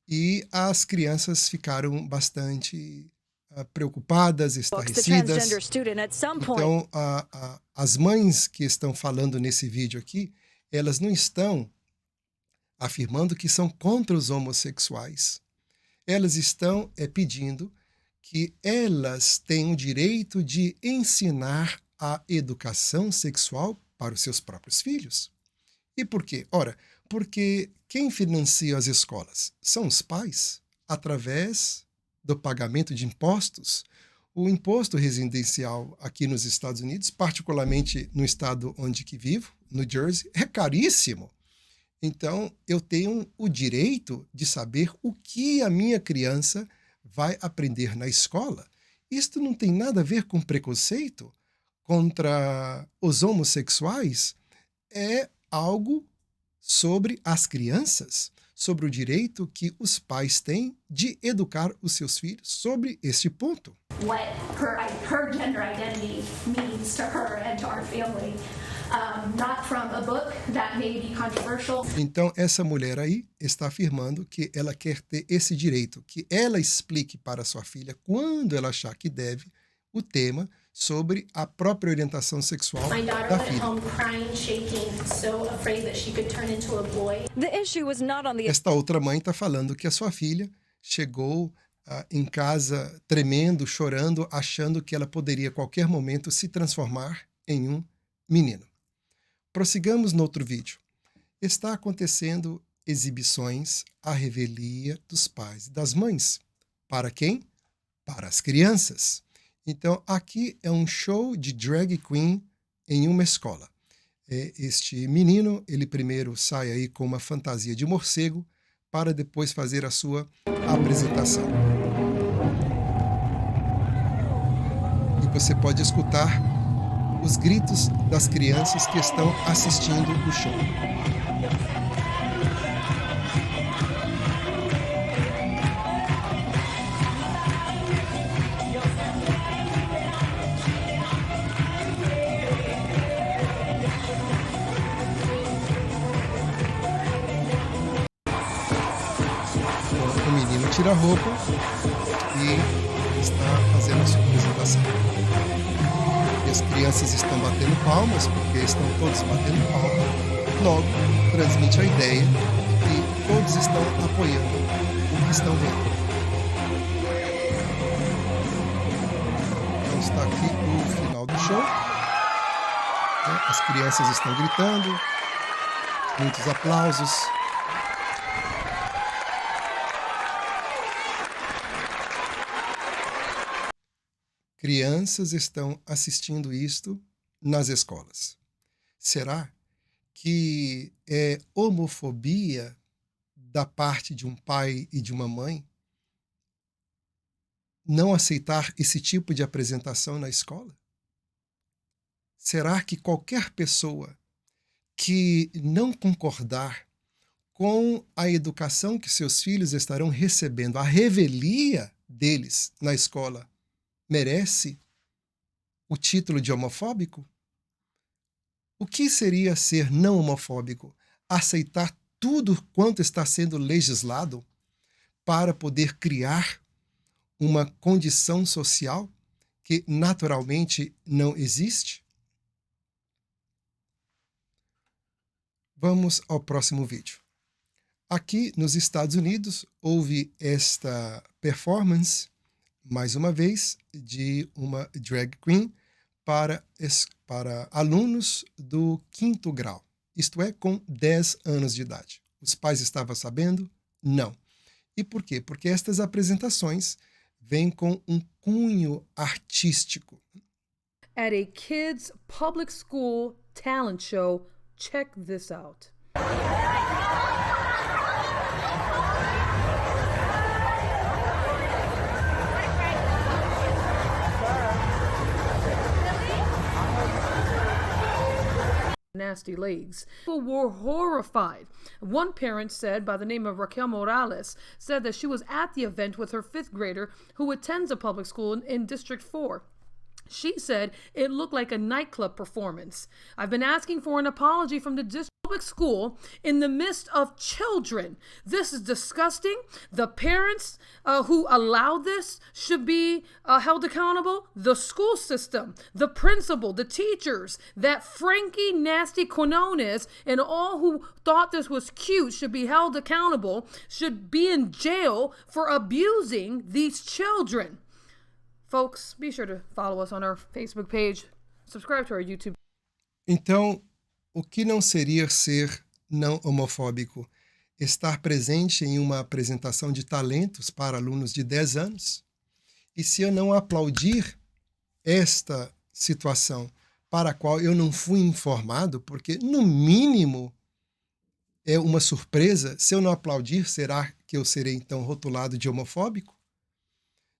e as crianças ficaram bastante preocupadas,
the
estarrecidas.
transgender student at some point
Então, as mães que estão falando nesse vídeo aqui, elas não estão afirmando que são contra os homossexuais. Elas estão pedindo que elas tenham o direito de ensinar a educação sexual para os seus próprios filhos. E por quê? Ora, porque quem financia as escolas são os pais, através do pagamento de impostos. O imposto residencial aqui nos Estados Unidos, particularmente no estado onde que vivo, New Jersey, é caríssimo. Então, eu tenho o direito de saber o que a minha criança vai aprender na escola. Isto não tem nada a ver com preconceito contra os homossexuais, é algo sobre as crianças, sobre o direito que os pais têm de educar os seus filhos sobre este ponto.
What her gender identity means to her and to our family, not from a book that may be controversial.
Então, essa mulher aí está afirmando que ela quer ter esse direito, que ela explique para sua filha, quando ela achar que deve, o tema sobre a própria orientação sexual
My daughter
da
went
filha.
home crying, shaking, so afraid that she could turn into a boy.
the issue was not on the
Esta outra mãe está falando que a sua filha chegou em casa tremendo, chorando, achando que ela poderia a qualquer momento se transformar em um menino. Prossigamos no outro vídeo. Está acontecendo exibições à revelia dos pais e das mães. Para quem? Para as crianças. Então, aqui é um show de drag queen em uma escola. Este menino, ele primeiro sai aí com uma fantasia de morcego para depois fazer a sua apresentação. E você pode escutar os gritos das crianças que estão assistindo o show. O menino tira a roupa e está fazendo a sua apresentação. E as crianças estão batendo palmas, porque estão todos batendo palmas. Logo, transmite a ideia de que todos estão apoiando o que estão vendo. Então está aqui o final do show. As crianças estão gritando, muitos aplausos. Crianças estão assistindo isto nas escolas. Será que é homofobia da parte de um pai e de uma mãe não aceitar esse tipo de apresentação na escola? Será que qualquer pessoa que não concordar com a educação que seus filhos estarão recebendo, a revelia deles na escola, merece o título de homofóbico? O que seria ser não homofóbico? Aceitar tudo quanto está sendo legislado para poder criar uma condição social que naturalmente não existe? Vamos ao próximo vídeo. Aqui nos Estados Unidos houve esta performance, mais uma vez, de uma drag queen para alunos do 5º grau, isto é, com 10 anos de idade. Os pais estavam sabendo? Não. E por quê? Porque estas apresentações vêm com um cunho artístico.
At a kids' public school talent show, check this out. Nasty legs. People were horrified. One parent said, by the name of Raquel Morales, said that she was at the event with her 5th grader who attends a public school in District 4. She said it looked like a nightclub performance. I've been asking for an apology from the district public school in the midst of children. This is disgusting. The parents who allowed this should be held accountable. The school system, the principal, the teachers, that Frankie Nasty Quinones and all who thought this was cute should be held accountable, should be in jail for abusing these children. Folks, be sure to follow us on our Facebook page, subscribe to our YouTube.
Então, o que não seria ser não homofóbico? Estar presente em uma apresentação de talentos para alunos de 10 anos? E se eu não aplaudir esta situação para a qual eu não fui informado, porque no mínimo é uma surpresa, se eu não aplaudir, será que eu serei então rotulado de homofóbico?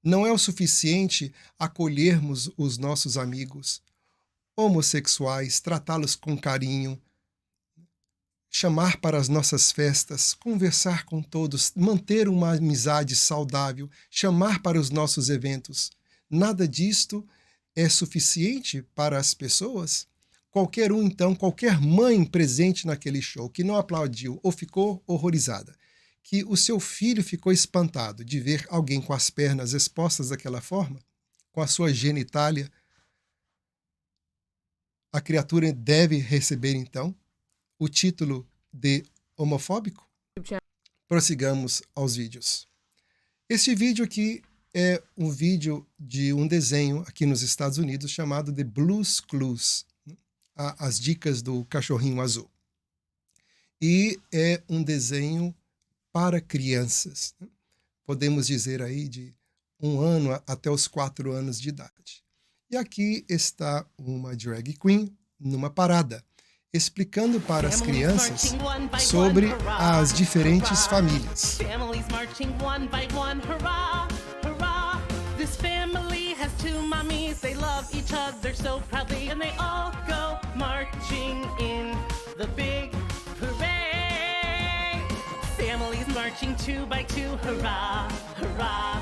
Não é o suficiente acolhermos os nossos amigos homossexuais, tratá-los com carinho, chamar para as nossas festas, conversar com todos, manter uma amizade saudável, chamar para os nossos eventos. Nada disto é suficiente para as pessoas? Qualquer um, então, qualquer mãe presente naquele show que não aplaudiu ou ficou horrorizada, que o seu filho ficou espantado de ver alguém com as pernas expostas daquela forma, com a sua genitália, a criatura deve receber, então, o título de homofóbico? Prossigamos aos vídeos. Este vídeo aqui é um vídeo de um desenho aqui nos Estados Unidos chamado The Blue's Clues, as dicas do cachorrinho azul. E é um desenho para crianças, podemos dizer aí de 1 ano até os 4 anos de idade. E aqui está uma drag queen numa parada, explicando para as crianças sobre as diferentes famílias.
Marching 2 by 2, hurrah, hurrah.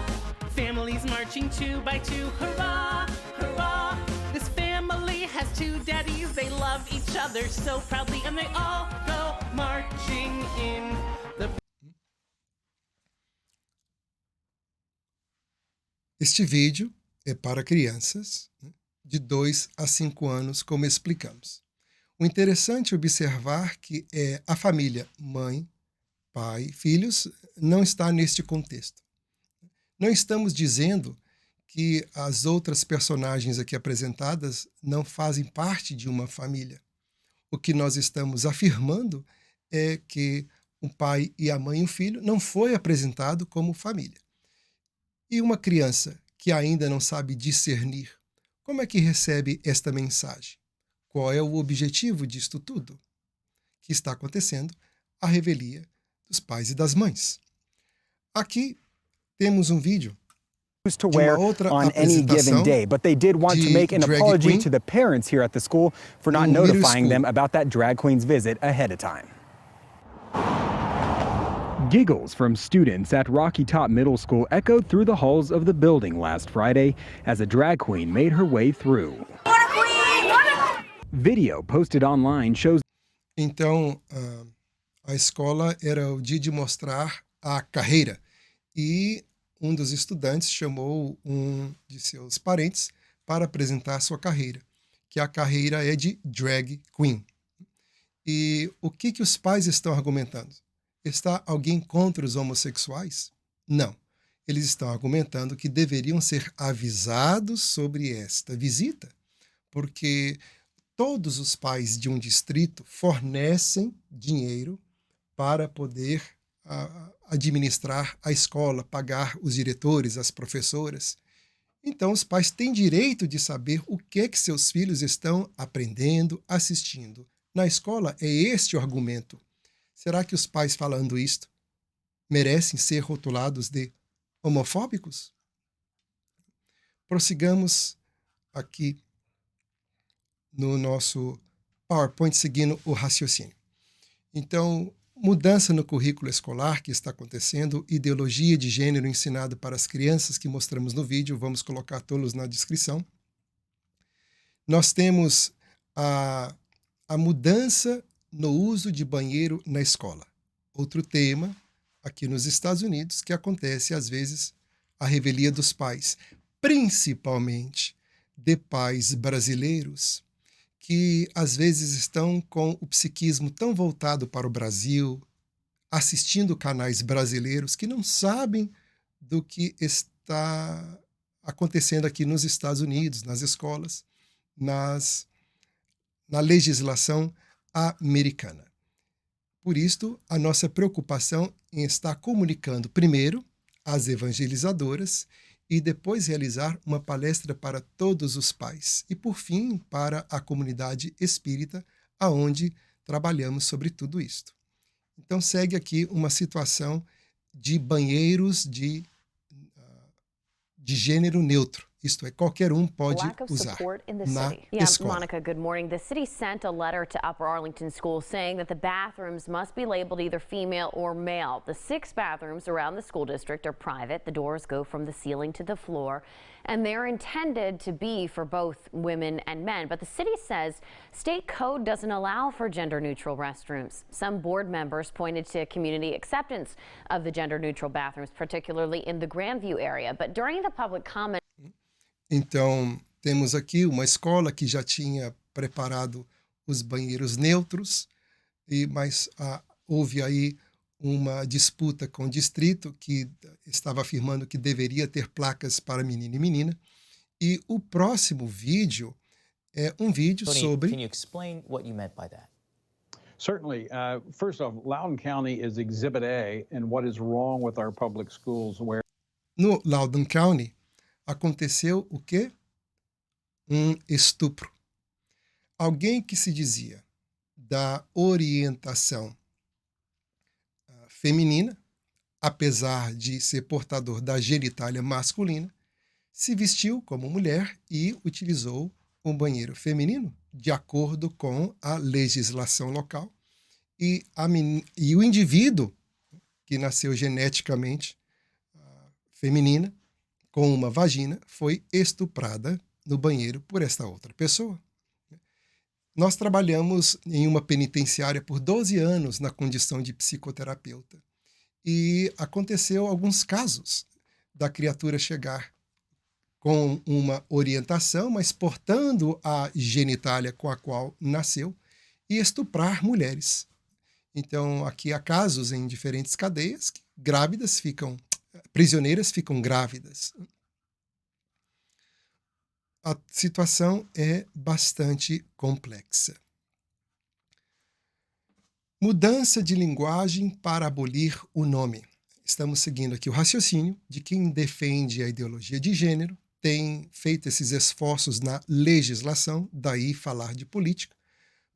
Families marching 2 by 2, hurrah, hurrah. This family has 2 daddies, they love each other so proudly, and they all go marching in the...
Este vídeo é para crianças de 2 a 5 anos, como explicamos. O interessante é observar que a família mãe, pai, filhos, não está neste contexto. Não estamos dizendo que as outras personagens aqui apresentadas não fazem parte de uma família. O que nós estamos afirmando é que o pai e a mãe e o filho não foi apresentado como família. E uma criança que ainda não sabe discernir, como é que recebe esta mensagem? Qual é o objetivo disto tudo? Que está acontecendo? A revelia dos pais e das mães. Aqui temos um vídeo
to wear on any given day, but they did want to make an apology to the parents here at the school for not notifying them about that drag queen's visit ahead of time. Giggles from students at Rocky Top Middle School echoed through the halls of the building last Friday as a drag queen made her way through. Video posted online shows.
Então, a escola era o dia de mostrar a carreira e um dos estudantes chamou um de seus parentes para apresentar sua carreira, que a carreira é de drag queen. E o que os pais estão argumentando? Está alguém contra os homossexuais? Não. Eles estão argumentando que deveriam ser avisados sobre esta visita, porque todos os pais de um distrito fornecem dinheiro para poder administrar a escola, pagar os diretores, as professoras. Então, os pais têm direito de saber o que seus filhos estão aprendendo, assistindo. Na escola, é este o argumento. Será que os pais falando isto merecem ser rotulados de homofóbicos? Prossigamos aqui no nosso PowerPoint seguindo o raciocínio. Então, mudança no currículo escolar que está acontecendo, ideologia de gênero ensinado para as crianças que mostramos no vídeo, vamos colocar todos na descrição. Nós temos a mudança no uso de banheiro na escola. Outro tema, aqui nos Estados Unidos, que acontece às vezes a revelia dos pais, principalmente de pais brasileiros, que às vezes estão com o psiquismo tão voltado para o Brasil, assistindo canais brasileiros que não sabem do que está acontecendo aqui nos Estados Unidos, nas escolas, na legislação americana. Por isto, a nossa preocupação em estar comunicando primeiro às evangelizadoras e depois realizar uma palestra para todos os pais e, por fim, para a comunidade espírita, aonde trabalhamos sobre tudo isto. Então, segue aqui uma situação de banheiros de gênero neutro. Isto é, qualquer um pode usar na escola.
Monica, good morning. The city sent a letter to Upper Arlington schools saying that the bathrooms must be labeled either female or male. The 6 bathrooms around the school district are private. The doors go from the ceiling to the floor, and they're intended to be for both women and men. But the city says state code doesn't allow for gender-neutral restrooms. Some board members pointed to community acceptance of the gender-neutral bathrooms, particularly in the Grandview area. But during the public comment,
então, temos aqui uma escola que já tinha preparado os banheiros neutros, mas houve aí uma disputa com o distrito que estava afirmando que deveria ter placas para menino e menina. E o próximo vídeo é um vídeo sobre...
Can you explain what you meant by that?
Certainly. First off, Loudoun County is Exhibit A in what is wrong with our public schools where...
No Loudoun County, aconteceu o quê? Um estupro. Alguém que se dizia da orientação feminina, apesar de ser portador da genitália masculina, se vestiu como mulher e utilizou um banheiro feminino, de acordo com a legislação local. E o indivíduo, que nasceu geneticamente feminina, com uma vagina, foi estuprada no banheiro por esta outra pessoa. Nós trabalhamos em uma penitenciária por 12 anos na condição de psicoterapeuta. E aconteceu alguns casos da criatura chegar com uma orientação, mas portando a genitália com a qual nasceu, e estuprar mulheres. Então, aqui há casos em diferentes cadeias que prisioneiras ficam grávidas. A situação é bastante complexa. Mudança de linguagem para abolir o nome. Estamos seguindo aqui o raciocínio de quem defende a ideologia de gênero, tem feito esses esforços na legislação, daí falar de política,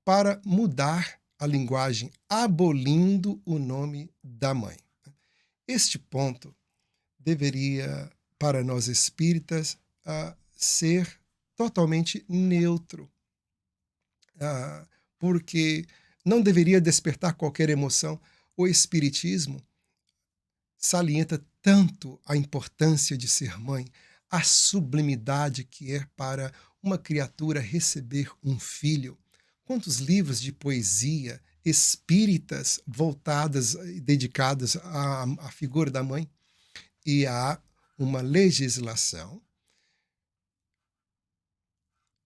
para mudar a linguagem, abolindo o nome da mãe. Este ponto deveria, para nós espíritas, ser totalmente neutro, porque não deveria despertar qualquer emoção. O espiritismo salienta tanto a importância de ser mãe, a sublimidade que é para uma criatura receber um filho. Quantos livros de poesia espíritas voltadas e dedicadas à figura da mãe. E há uma legislação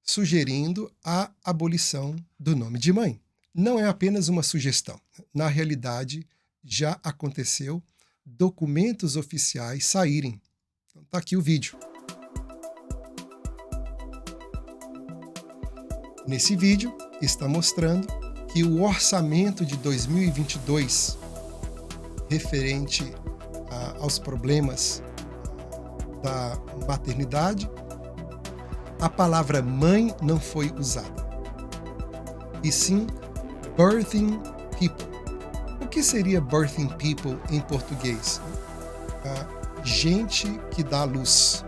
sugerindo a abolição do nome de mãe. Não é apenas uma sugestão. Na realidade, já aconteceu documentos oficiais saírem. Então, tá aqui o vídeo. Nesse vídeo, está mostrando que o orçamento de 2022, referente aos problemas da maternidade, a palavra mãe não foi usada, e sim birthing people. O que seria birthing people em português? Gente que dá à luz.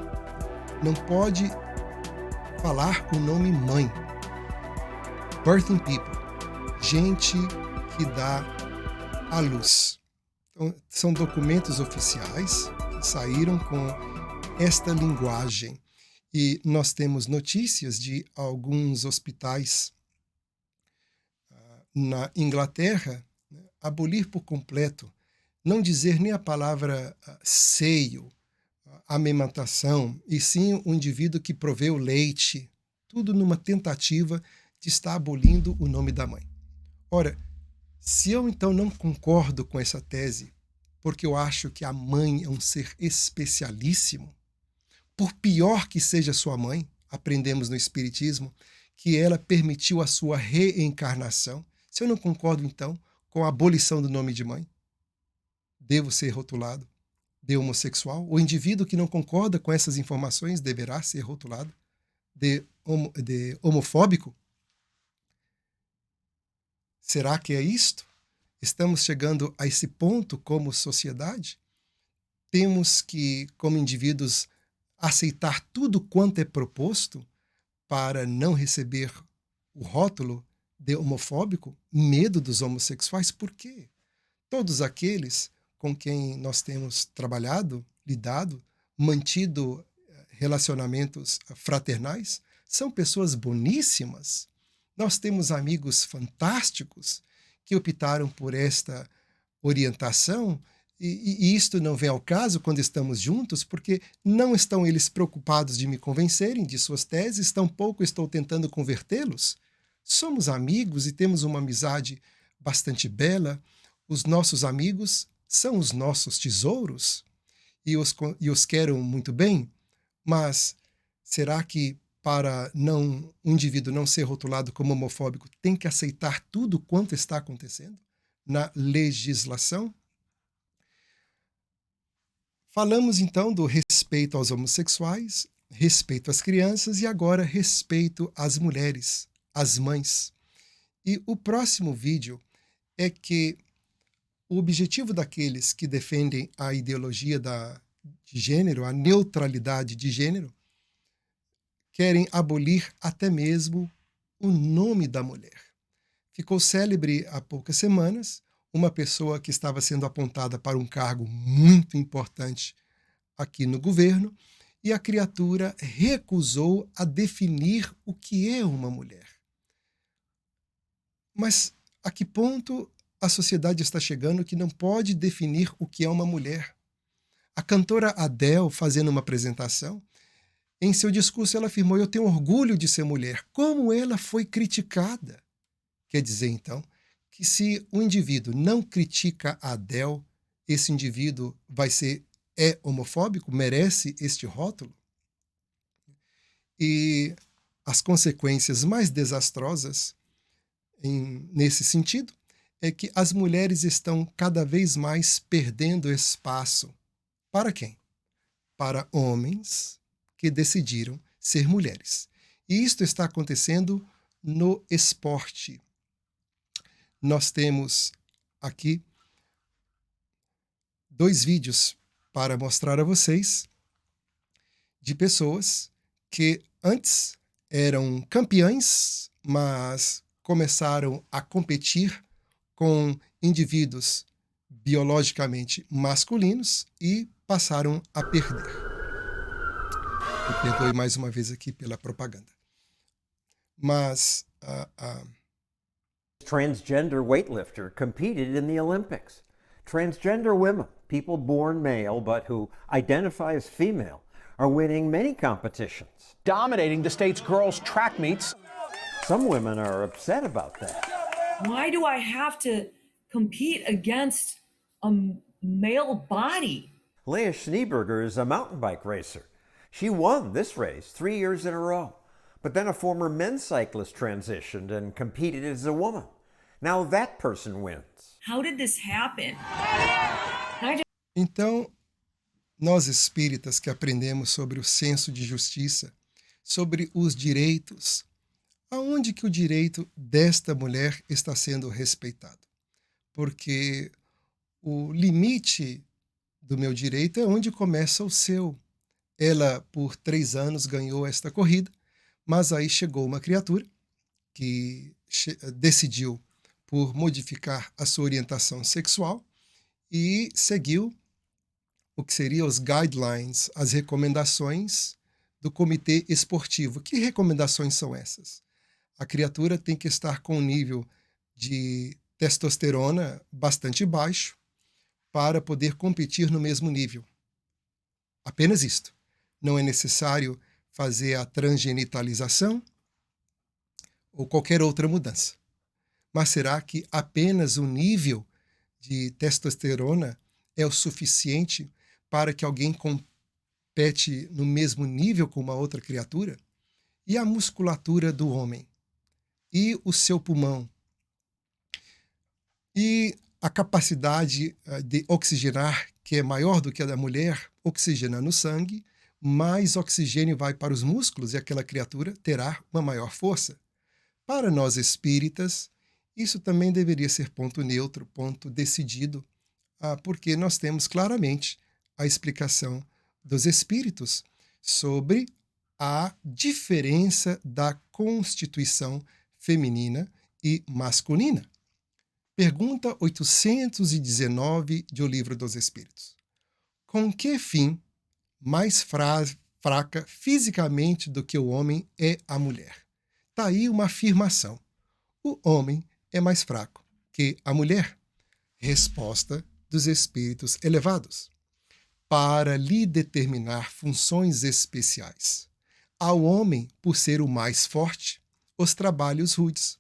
Não pode falar o nome mãe. Birthing people. Gente que dá à luz. Então, são documentos oficiais que saíram com esta linguagem. E nós temos notícias de alguns hospitais na Inglaterra, né, abolir por completo, não dizer nem a palavra seio, amamentação, e sim o indivíduo que provê o leite, tudo numa tentativa de estar abolindo o nome da mãe. Ora, se eu então não concordo com essa tese, porque eu acho que a mãe é um ser especialíssimo, por pior que seja sua mãe, aprendemos no Espiritismo, que ela permitiu a sua reencarnação. Se eu não concordo, então, com a abolição do nome de mãe, devo ser rotulado de homossexual? O indivíduo que não concorda com essas informações deverá ser rotulado de homofóbico? Será que é isto? Estamos chegando a esse ponto como sociedade? Temos que, como indivíduos, aceitar tudo quanto é proposto para não receber o rótulo de homofóbico? Medo dos homossexuais? Por quê? Todos aqueles com quem nós temos trabalhado, lidado, mantido relacionamentos fraternais, são pessoas boníssimas. Nós temos amigos fantásticos que optaram por esta orientação, e isto não vem ao caso quando estamos juntos, porque não estão eles preocupados de me convencerem de suas teses, tampouco estou tentando convertê-los. Somos amigos e temos uma amizade bastante bela. Os nossos amigos são os nossos tesouros e os quero muito bem, mas será que para um indivíduo não ser rotulado como homofóbico tem que aceitar tudo quanto está acontecendo na legislação? Falamos então do respeito aos homossexuais, respeito às crianças e agora respeito às mulheres, às mães. E o próximo vídeo é que o objetivo daqueles que defendem a ideologia de gênero, a neutralidade de gênero, querem abolir até mesmo o nome da mulher. Ficou célebre há poucas semanas uma pessoa que estava sendo apontada para um cargo muito importante aqui no governo, e a criatura recusou a definir o que é uma mulher. Mas a que ponto a sociedade está chegando que não pode definir o que é uma mulher? A cantora Adele, fazendo uma apresentação, em seu discurso ela afirmou: eu tenho orgulho de ser mulher. Como ela foi criticada? Quer dizer, então, que se o indivíduo não critica a Adele, esse indivíduo é homofóbico, merece este rótulo? E as consequências mais desastrosas nesse sentido é que as mulheres estão cada vez mais perdendo espaço. Para quem? Para homens que decidiram ser mulheres. E isto está acontecendo no esporte. Nós temos aqui 2 vídeos para mostrar a vocês de pessoas que antes eram campeãs, mas começaram a competir com indivíduos biologicamente masculinos e passaram a perder. Me perdoe mais uma vez aqui pela propaganda. Mas
transgender weightlifter competed in the Olympics. Transgender women, people born male but who identify as female, are winning many competitions.
Dominating the state's girls' track meets.
Some women are upset about that.
Why do I have to compete against a male body?
Leah Schneeberger is a mountain bike racer. She won this race 3 years in a row. But then a former men's cyclist transitioned and competed as a woman. Now that person wins.
How did this happen?
Então, nós espíritas que aprendemos sobre o senso de justiça, sobre os direitos, aonde que o direito desta mulher está sendo respeitado? Porque o limite do meu direito é onde começa o seu. Ela, por 3 anos, ganhou esta corrida, mas aí chegou uma criatura que decidiu por modificar a sua orientação sexual e seguiu o que seriam os guidelines, as recomendações do comitê esportivo. Que recomendações são essas? A criatura tem que estar com um nível de testosterona bastante baixo para poder competir no mesmo nível. Apenas isto. Não é necessário fazer a transgenitalização ou qualquer outra mudança. Mas será que apenas o nível de testosterona é o suficiente para que alguém compete no mesmo nível com uma outra criatura? E a musculatura do homem? E o seu pulmão? E a capacidade de oxigenar, que é maior do que a da mulher, oxigenando o sangue, mais oxigênio vai para os músculos e aquela criatura terá uma maior força. Para nós espíritas, isso também deveria ser ponto neutro, ponto decidido, porque nós temos claramente a explicação dos espíritos sobre a diferença da constituição feminina e masculina. Pergunta 819 de O Livro dos Espíritos. Com que fim mais fraca fisicamente do que o homem é a mulher? Está aí uma afirmação. O homem é mais fraco que a mulher. Resposta dos espíritos elevados. Para lhe determinar funções especiais. Ao homem, por ser o mais forte, os trabalhos rudes.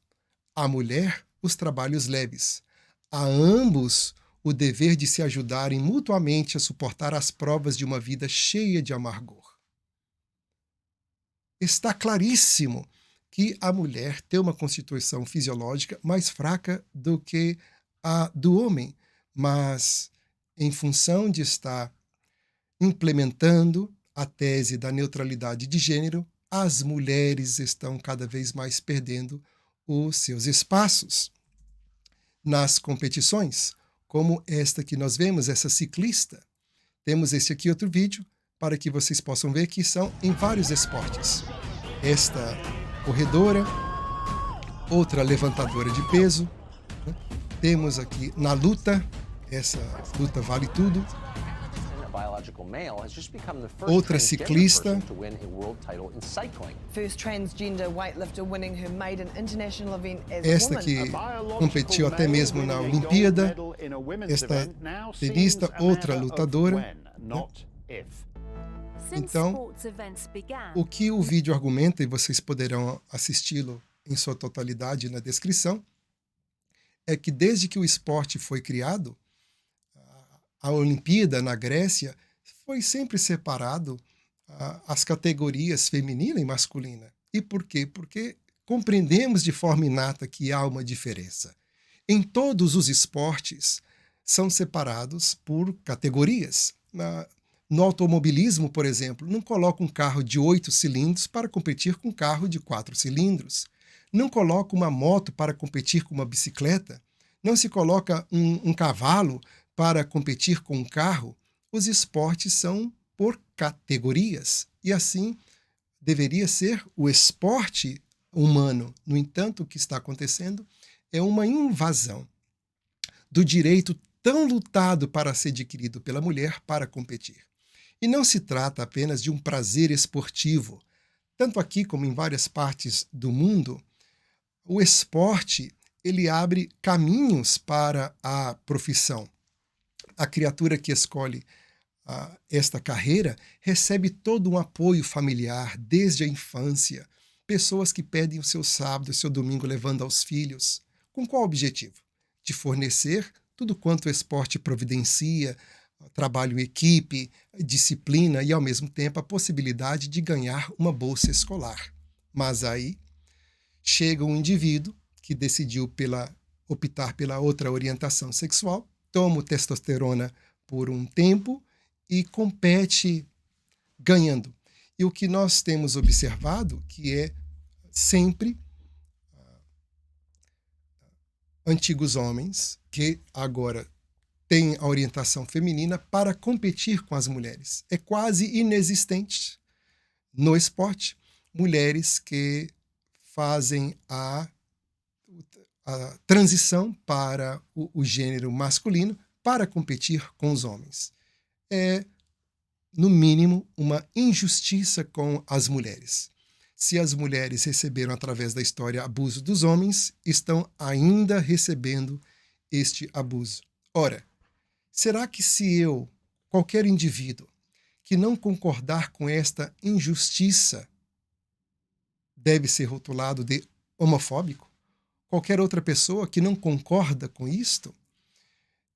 À mulher, os trabalhos leves. A ambos, o dever de se ajudarem mutuamente a suportar as provas de uma vida cheia de amargor. Está claríssimo que a mulher tem uma constituição fisiológica mais fraca do que a do homem, mas em função de estar implementando a tese da neutralidade de gênero, as mulheres estão cada vez mais perdendo os seus espaços nas competições, como esta que nós vemos, essa ciclista. Temos esse aqui outro vídeo para que vocês possam ver que são em vários esportes. Esta corredora, outra levantadora de peso, né? Temos aqui na luta, essa luta vale tudo. Outra ciclista. Esta que competiu até mesmo na Olimpíada. Esta tenista, outra lutadora. Né? Então, o que o vídeo argumenta, e vocês poderão assisti-lo em sua totalidade na descrição, é que desde que o esporte foi criado, a Olimpíada na Grécia foi sempre separado as categorias feminina e masculina. E por quê? Porque compreendemos de forma inata que há uma diferença. Em todos os esportes são separados por categorias. No automobilismo, por exemplo, não coloca um carro de 8 cilindros para competir com um carro de 4 cilindros. Não coloca uma moto para competir com uma bicicleta. Não se coloca um cavalo para competir com um carro. Os esportes são por categorias. E assim deveria ser o esporte humano. No entanto, o que está acontecendo é uma invasão do direito tão lutado para ser adquirido pela mulher para competir. E não se trata apenas de um prazer esportivo. Tanto aqui como em várias partes do mundo, o esporte ele abre caminhos para a profissão. A criatura que escolhe esta carreira recebe todo um apoio familiar desde a infância. Pessoas que pedem o seu sábado, o seu domingo levando aos filhos. Com qual objetivo? De fornecer tudo quanto o esporte providencia, trabalho em equipe, disciplina e, ao mesmo tempo, a possibilidade de ganhar uma bolsa escolar. Mas aí chega um indivíduo que decidiu optar pela outra orientação sexual, toma testosterona por um tempo e compete ganhando. E o que nós temos observado que é sempre antigos homens que agora têm a orientação feminina para competir com as mulheres. É quase inexistente no esporte mulheres que fazem a transição para o gênero masculino para competir com os homens. É, no mínimo, uma injustiça com as mulheres. Se as mulheres receberam através da história abuso dos homens, estão ainda recebendo este abuso. Ora, será que se qualquer indivíduo que não concordar com esta injustiça, deve ser rotulado de homofóbico? Qualquer outra pessoa que não concorda com isto?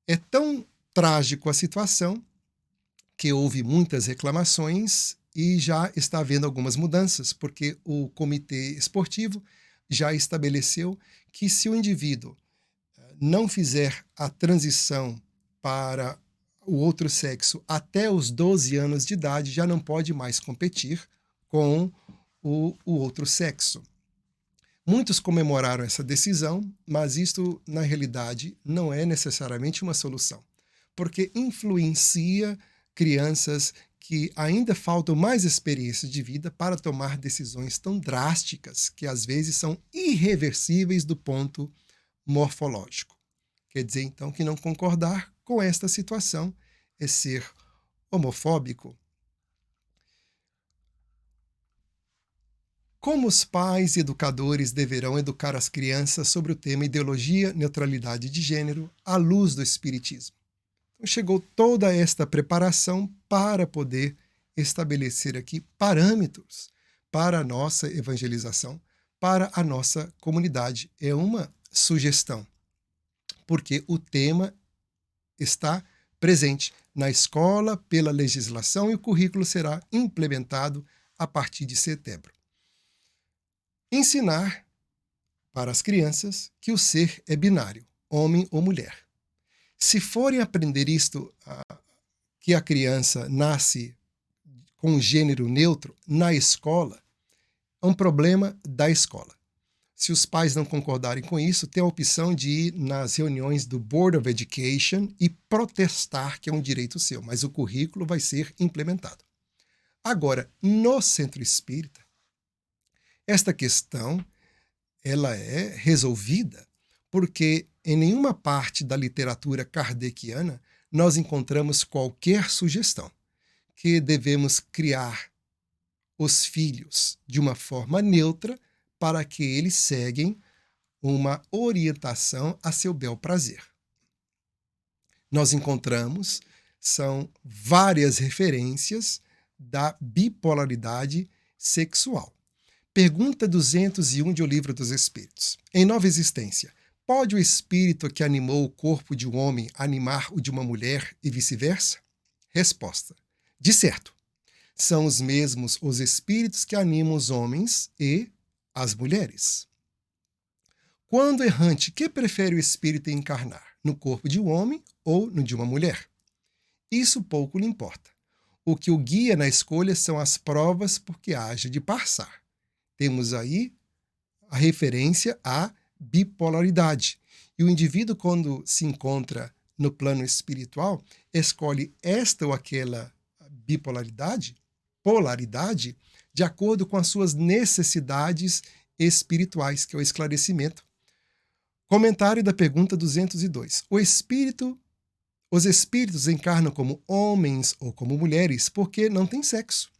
É tão trágico a situação que houve muitas reclamações e já está havendo algumas mudanças, porque o comitê esportivo já estabeleceu que se o indivíduo não fizer a transição para o outro sexo até os 12 anos de idade, já não pode mais competir com o outro sexo. Muitos comemoraram essa decisão, mas isto, na realidade, não é necessariamente uma solução, porque influencia crianças que ainda faltam mais experiência de vida para tomar decisões tão drásticas que, às vezes, são irreversíveis do ponto morfológico. Quer dizer, então, que não concordar com esta situação é ser homofóbico. Como os pais e educadores deverão educar as crianças sobre o tema ideologia, neutralidade de gênero, à luz do Espiritismo? Então, chegou toda esta preparação para poder estabelecer aqui parâmetros para a nossa evangelização, para a nossa comunidade. É uma sugestão, porque o tema está presente na escola pela legislação e o currículo será implementado a partir de setembro. Ensinar para as crianças que o ser é binário, homem ou mulher. Se forem aprender isto, que a criança nasce com um gênero neutro na escola, é um problema da escola. Se os pais não concordarem com isso, tem a opção de ir nas reuniões do Board of Education e protestar que é um direito seu, mas o currículo vai ser implementado. Agora, no Centro Espírita, esta questão ela é resolvida porque em nenhuma parte da literatura kardeciana nós encontramos qualquer sugestão que devemos criar os filhos de uma forma neutra para que eles seguem uma orientação a seu bel prazer. Nós encontramos, são várias referências da bipolaridade sexual. Pergunta 201 de O Livro dos Espíritos. Em Nova Existência, pode o espírito que animou o corpo de um homem animar o de uma mulher e vice-versa? Resposta. De certo. São os mesmos os espíritos que animam os homens e as mulheres. Quando errante, que prefere o espírito encarnar? No corpo de um homem ou no de uma mulher? Isso pouco lhe importa. O que o guia na escolha são as provas por que haja de passar. Temos aí a referência à bipolaridade. E o indivíduo, quando se encontra no plano espiritual, escolhe esta ou aquela polaridade, de acordo com as suas necessidades espirituais, que é o esclarecimento. Comentário da pergunta 202. O espírito Os espíritos encarnam como homens ou como mulheres porque não têm sexo,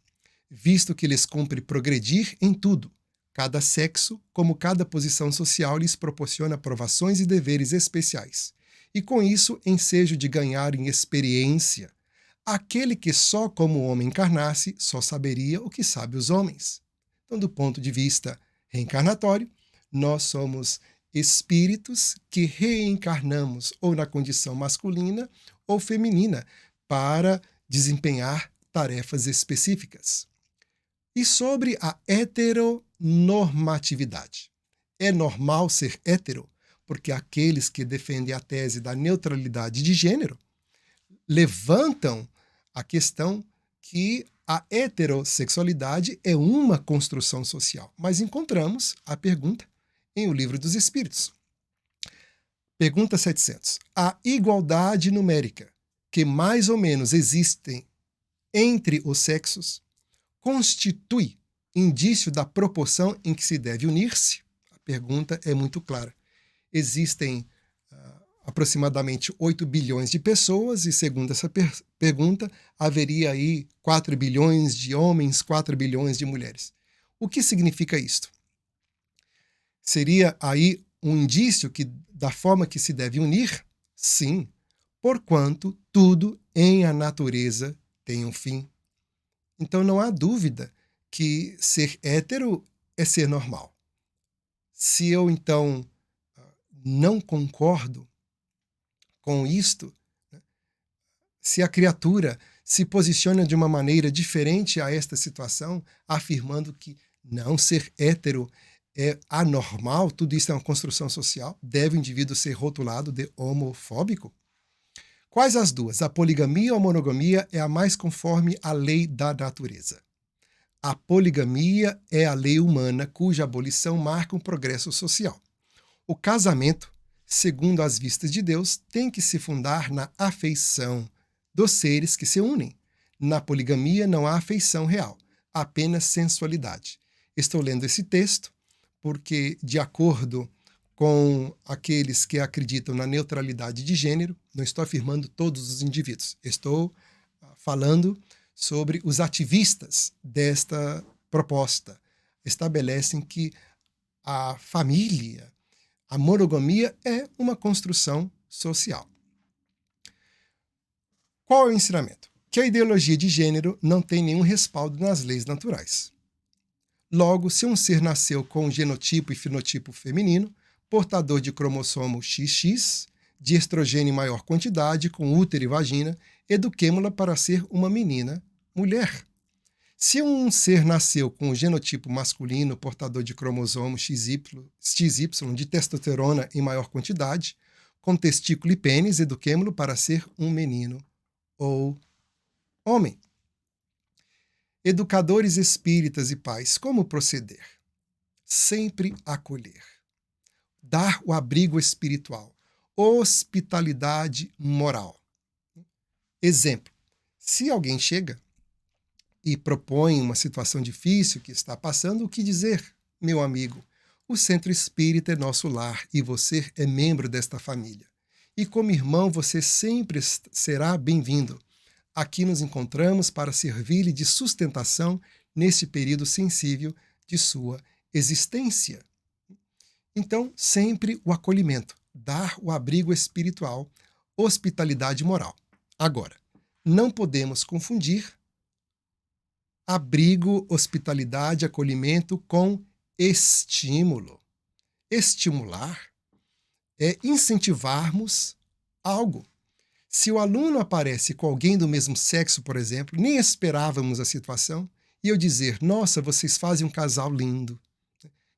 visto que lhes cumpre progredir em tudo. Cada sexo, como cada posição social, lhes proporciona provações e deveres especiais. E com isso, ensejo de ganhar em experiência. Aquele que só como homem encarnasse, só saberia o que sabe os homens. Então, do ponto de vista reencarnatório, nós somos espíritos que reencarnamos ou na condição masculina ou feminina para desempenhar tarefas específicas. E sobre a heteronormatividade. É normal ser hétero, porque aqueles que defendem a tese da neutralidade de gênero levantam a questão que a heterossexualidade é uma construção social. Mas encontramos a pergunta em O Livro dos Espíritos. Pergunta 700. A igualdade numérica, que mais ou menos existem entre os sexos, constitui indício da proporção em que se deve unir-se? A pergunta é muito clara. Existem aproximadamente 8 bilhões de pessoas e, segundo essa pergunta, haveria aí 4 bilhões de homens, 4 bilhões de mulheres. O que significa isto? Seria aí um indício da forma que se deve unir? Sim, porquanto tudo em a natureza tem um fim. Então não há dúvida que ser hétero é ser normal. Se eu, então, não concordo com isto, se a criatura se posiciona de uma maneira diferente a esta situação, afirmando que não ser hétero é anormal, tudo isso é uma construção social, deve o indivíduo ser rotulado de homofóbico? Quais as duas? A poligamia ou a monogamia é a mais conforme à lei da natureza. A poligamia é a lei humana cuja abolição marca um progresso social. O casamento, segundo as vistas de Deus, tem que se fundar na afeição dos seres que se unem. Na poligamia não há afeição real, apenas sensualidade. Estou lendo esse texto porque, de acordo com aqueles que acreditam na neutralidade de gênero, não estou afirmando todos os indivíduos, estou falando sobre os ativistas desta proposta. Estabelecem que a família, a monogamia é uma construção social. Qual é o ensinamento? Que a ideologia de gênero não tem nenhum respaldo nas leis naturais. Logo, se um ser nasceu com genotipo e fenotipo feminino, portador de cromossomo XX, de estrogênio em maior quantidade, com útero e vagina, eduquemo-la para ser uma menina, mulher. Se um ser nasceu com o genotipo masculino, portador de cromossomo XY, de testosterona em maior quantidade, com testículo e pênis, eduquemo-lo para ser um menino ou homem. Educadores espíritas e pais, como proceder? Sempre acolher. Dar o abrigo espiritual. Hospitalidade moral. Exemplo. Se alguém chega e propõe uma situação difícil que está passando, o que dizer? Meu amigo, o Centro Espírita é nosso lar e você é membro desta família. E como irmão, você sempre será bem-vindo. Aqui nos encontramos para servir-lhe de sustentação neste período sensível de sua existência. Então, sempre o acolhimento, dar o abrigo espiritual, hospitalidade moral. Agora, não podemos confundir abrigo, hospitalidade, acolhimento com estímulo. Estimular é incentivarmos algo. Se o aluno aparece com alguém do mesmo sexo, por exemplo, nem esperávamos a situação, e eu dizer, nossa, vocês fazem um casal lindo,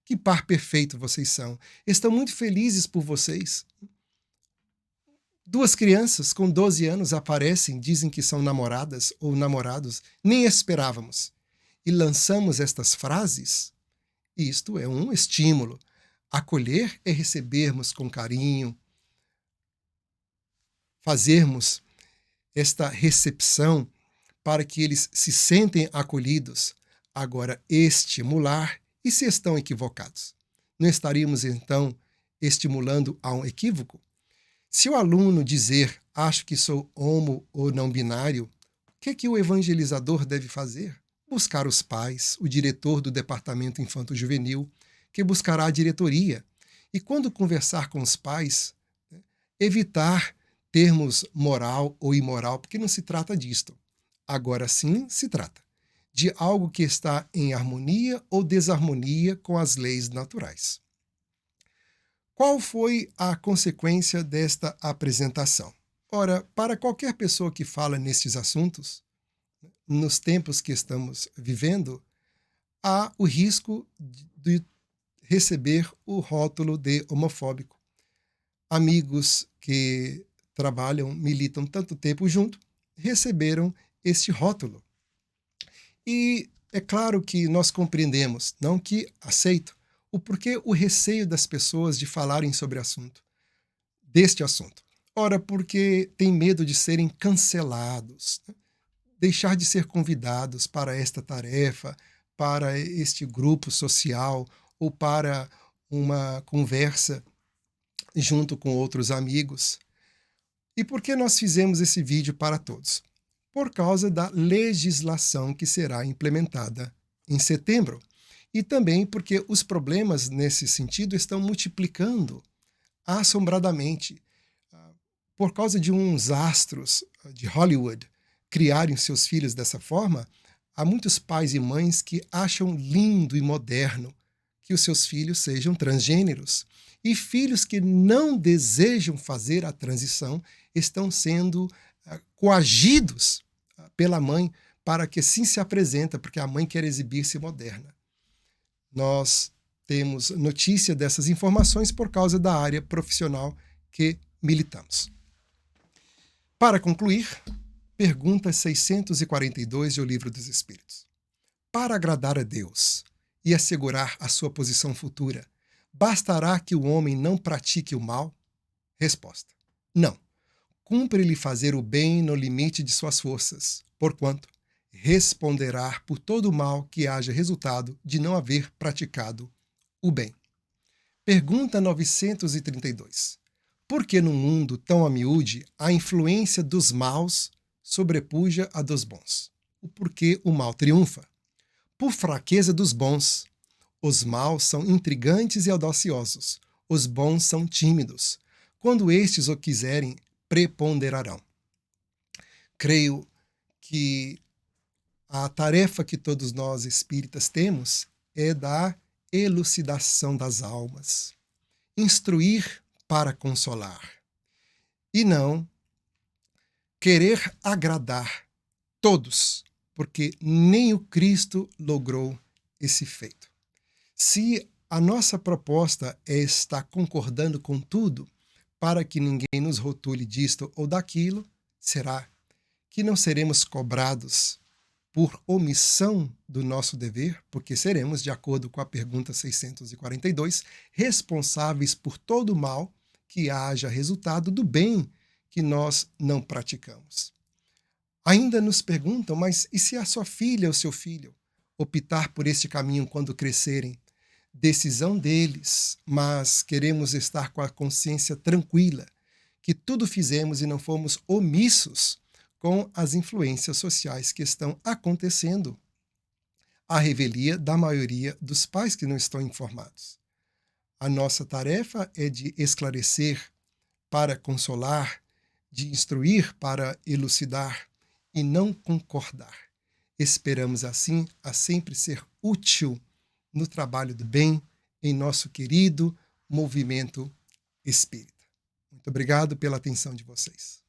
que par perfeito vocês são, estão muito felizes por vocês. Duas crianças com 12 anos aparecem, dizem que são namoradas ou namorados, nem esperávamos. E lançamos estas frases, isto é um estímulo. Acolher é recebermos com carinho, fazermos esta recepção para que eles se sentem acolhidos. Agora, estimular, e se estão equivocados? Não estaríamos, então, estimulando a um equívoco? Se o aluno dizer, acho que sou homo ou não binário, o que o evangelizador deve fazer? Buscar os pais, o diretor do departamento infanto-juvenil, que buscará a diretoria. E quando conversar com os pais, evitar termos moral ou imoral, porque não se trata disto. Agora sim se trata de algo que está em harmonia ou desarmonia com as leis naturais. Qual foi a consequência desta apresentação? Ora, para qualquer pessoa que fala nestes assuntos, nos tempos que estamos vivendo, há o risco de receber o rótulo de homofóbico. Amigos que trabalham, militam tanto tempo junto, receberam este rótulo. E é claro que nós compreendemos, não que aceito, o porquê o receio das pessoas de falarem sobre deste assunto. Ora, porque tem medo de serem cancelados, deixar de ser convidados para esta tarefa, para este grupo social ou para uma conversa junto com outros amigos. E por que nós fizemos esse vídeo para todos? Por causa da legislação que será implementada em setembro. E também porque os problemas nesse sentido estão multiplicando assombradamente. Por causa de uns astros de Hollywood criarem seus filhos dessa forma, há muitos pais e mães que acham lindo e moderno que os seus filhos sejam transgêneros. E filhos que não desejam fazer a transição estão sendo coagidos pela mãe para que sim se apresenta, porque a mãe quer exibir-se moderna. Nós temos notícia dessas informações por causa da área profissional que militamos. Para concluir, pergunta 642 do Livro dos Espíritos. Para agradar a Deus e assegurar a sua posição futura, bastará que o homem não pratique o mal? Resposta: não. Cumpre-lhe fazer o bem no limite de suas forças, porquanto responderá por todo o mal que haja resultado de não haver praticado o bem. Pergunta 932. Por que num mundo tão a miúde a influência dos maus sobrepuja a dos bons? O porquê o mal triunfa? Por fraqueza dos bons. Os maus são intrigantes e audaciosos. Os bons são tímidos. Quando estes o quiserem, preponderarão. Creio que a tarefa que todos nós espíritas temos é da elucidação das almas. Instruir para consolar. E não querer agradar todos, porque nem o Cristo logrou esse feito. Se a nossa proposta é estar concordando com tudo, para que ninguém nos rotule disto ou daquilo, será que não seremos cobrados por omissão do nosso dever, porque seremos, de acordo com a pergunta 642, responsáveis por todo o mal que haja resultado do bem que nós não praticamos. Ainda nos perguntam, mas e se a sua filha ou seu filho optar por este caminho quando crescerem? Decisão deles, mas queremos estar com a consciência tranquila, que tudo fizemos e não fomos omissos com as influências sociais que estão acontecendo, à revelia da maioria dos pais que não estão informados. A nossa tarefa é de esclarecer para consolar, de instruir para elucidar e não concordar. Esperamos assim a sempre ser útil no trabalho do bem em nosso querido movimento espírita. Muito obrigado pela atenção de vocês.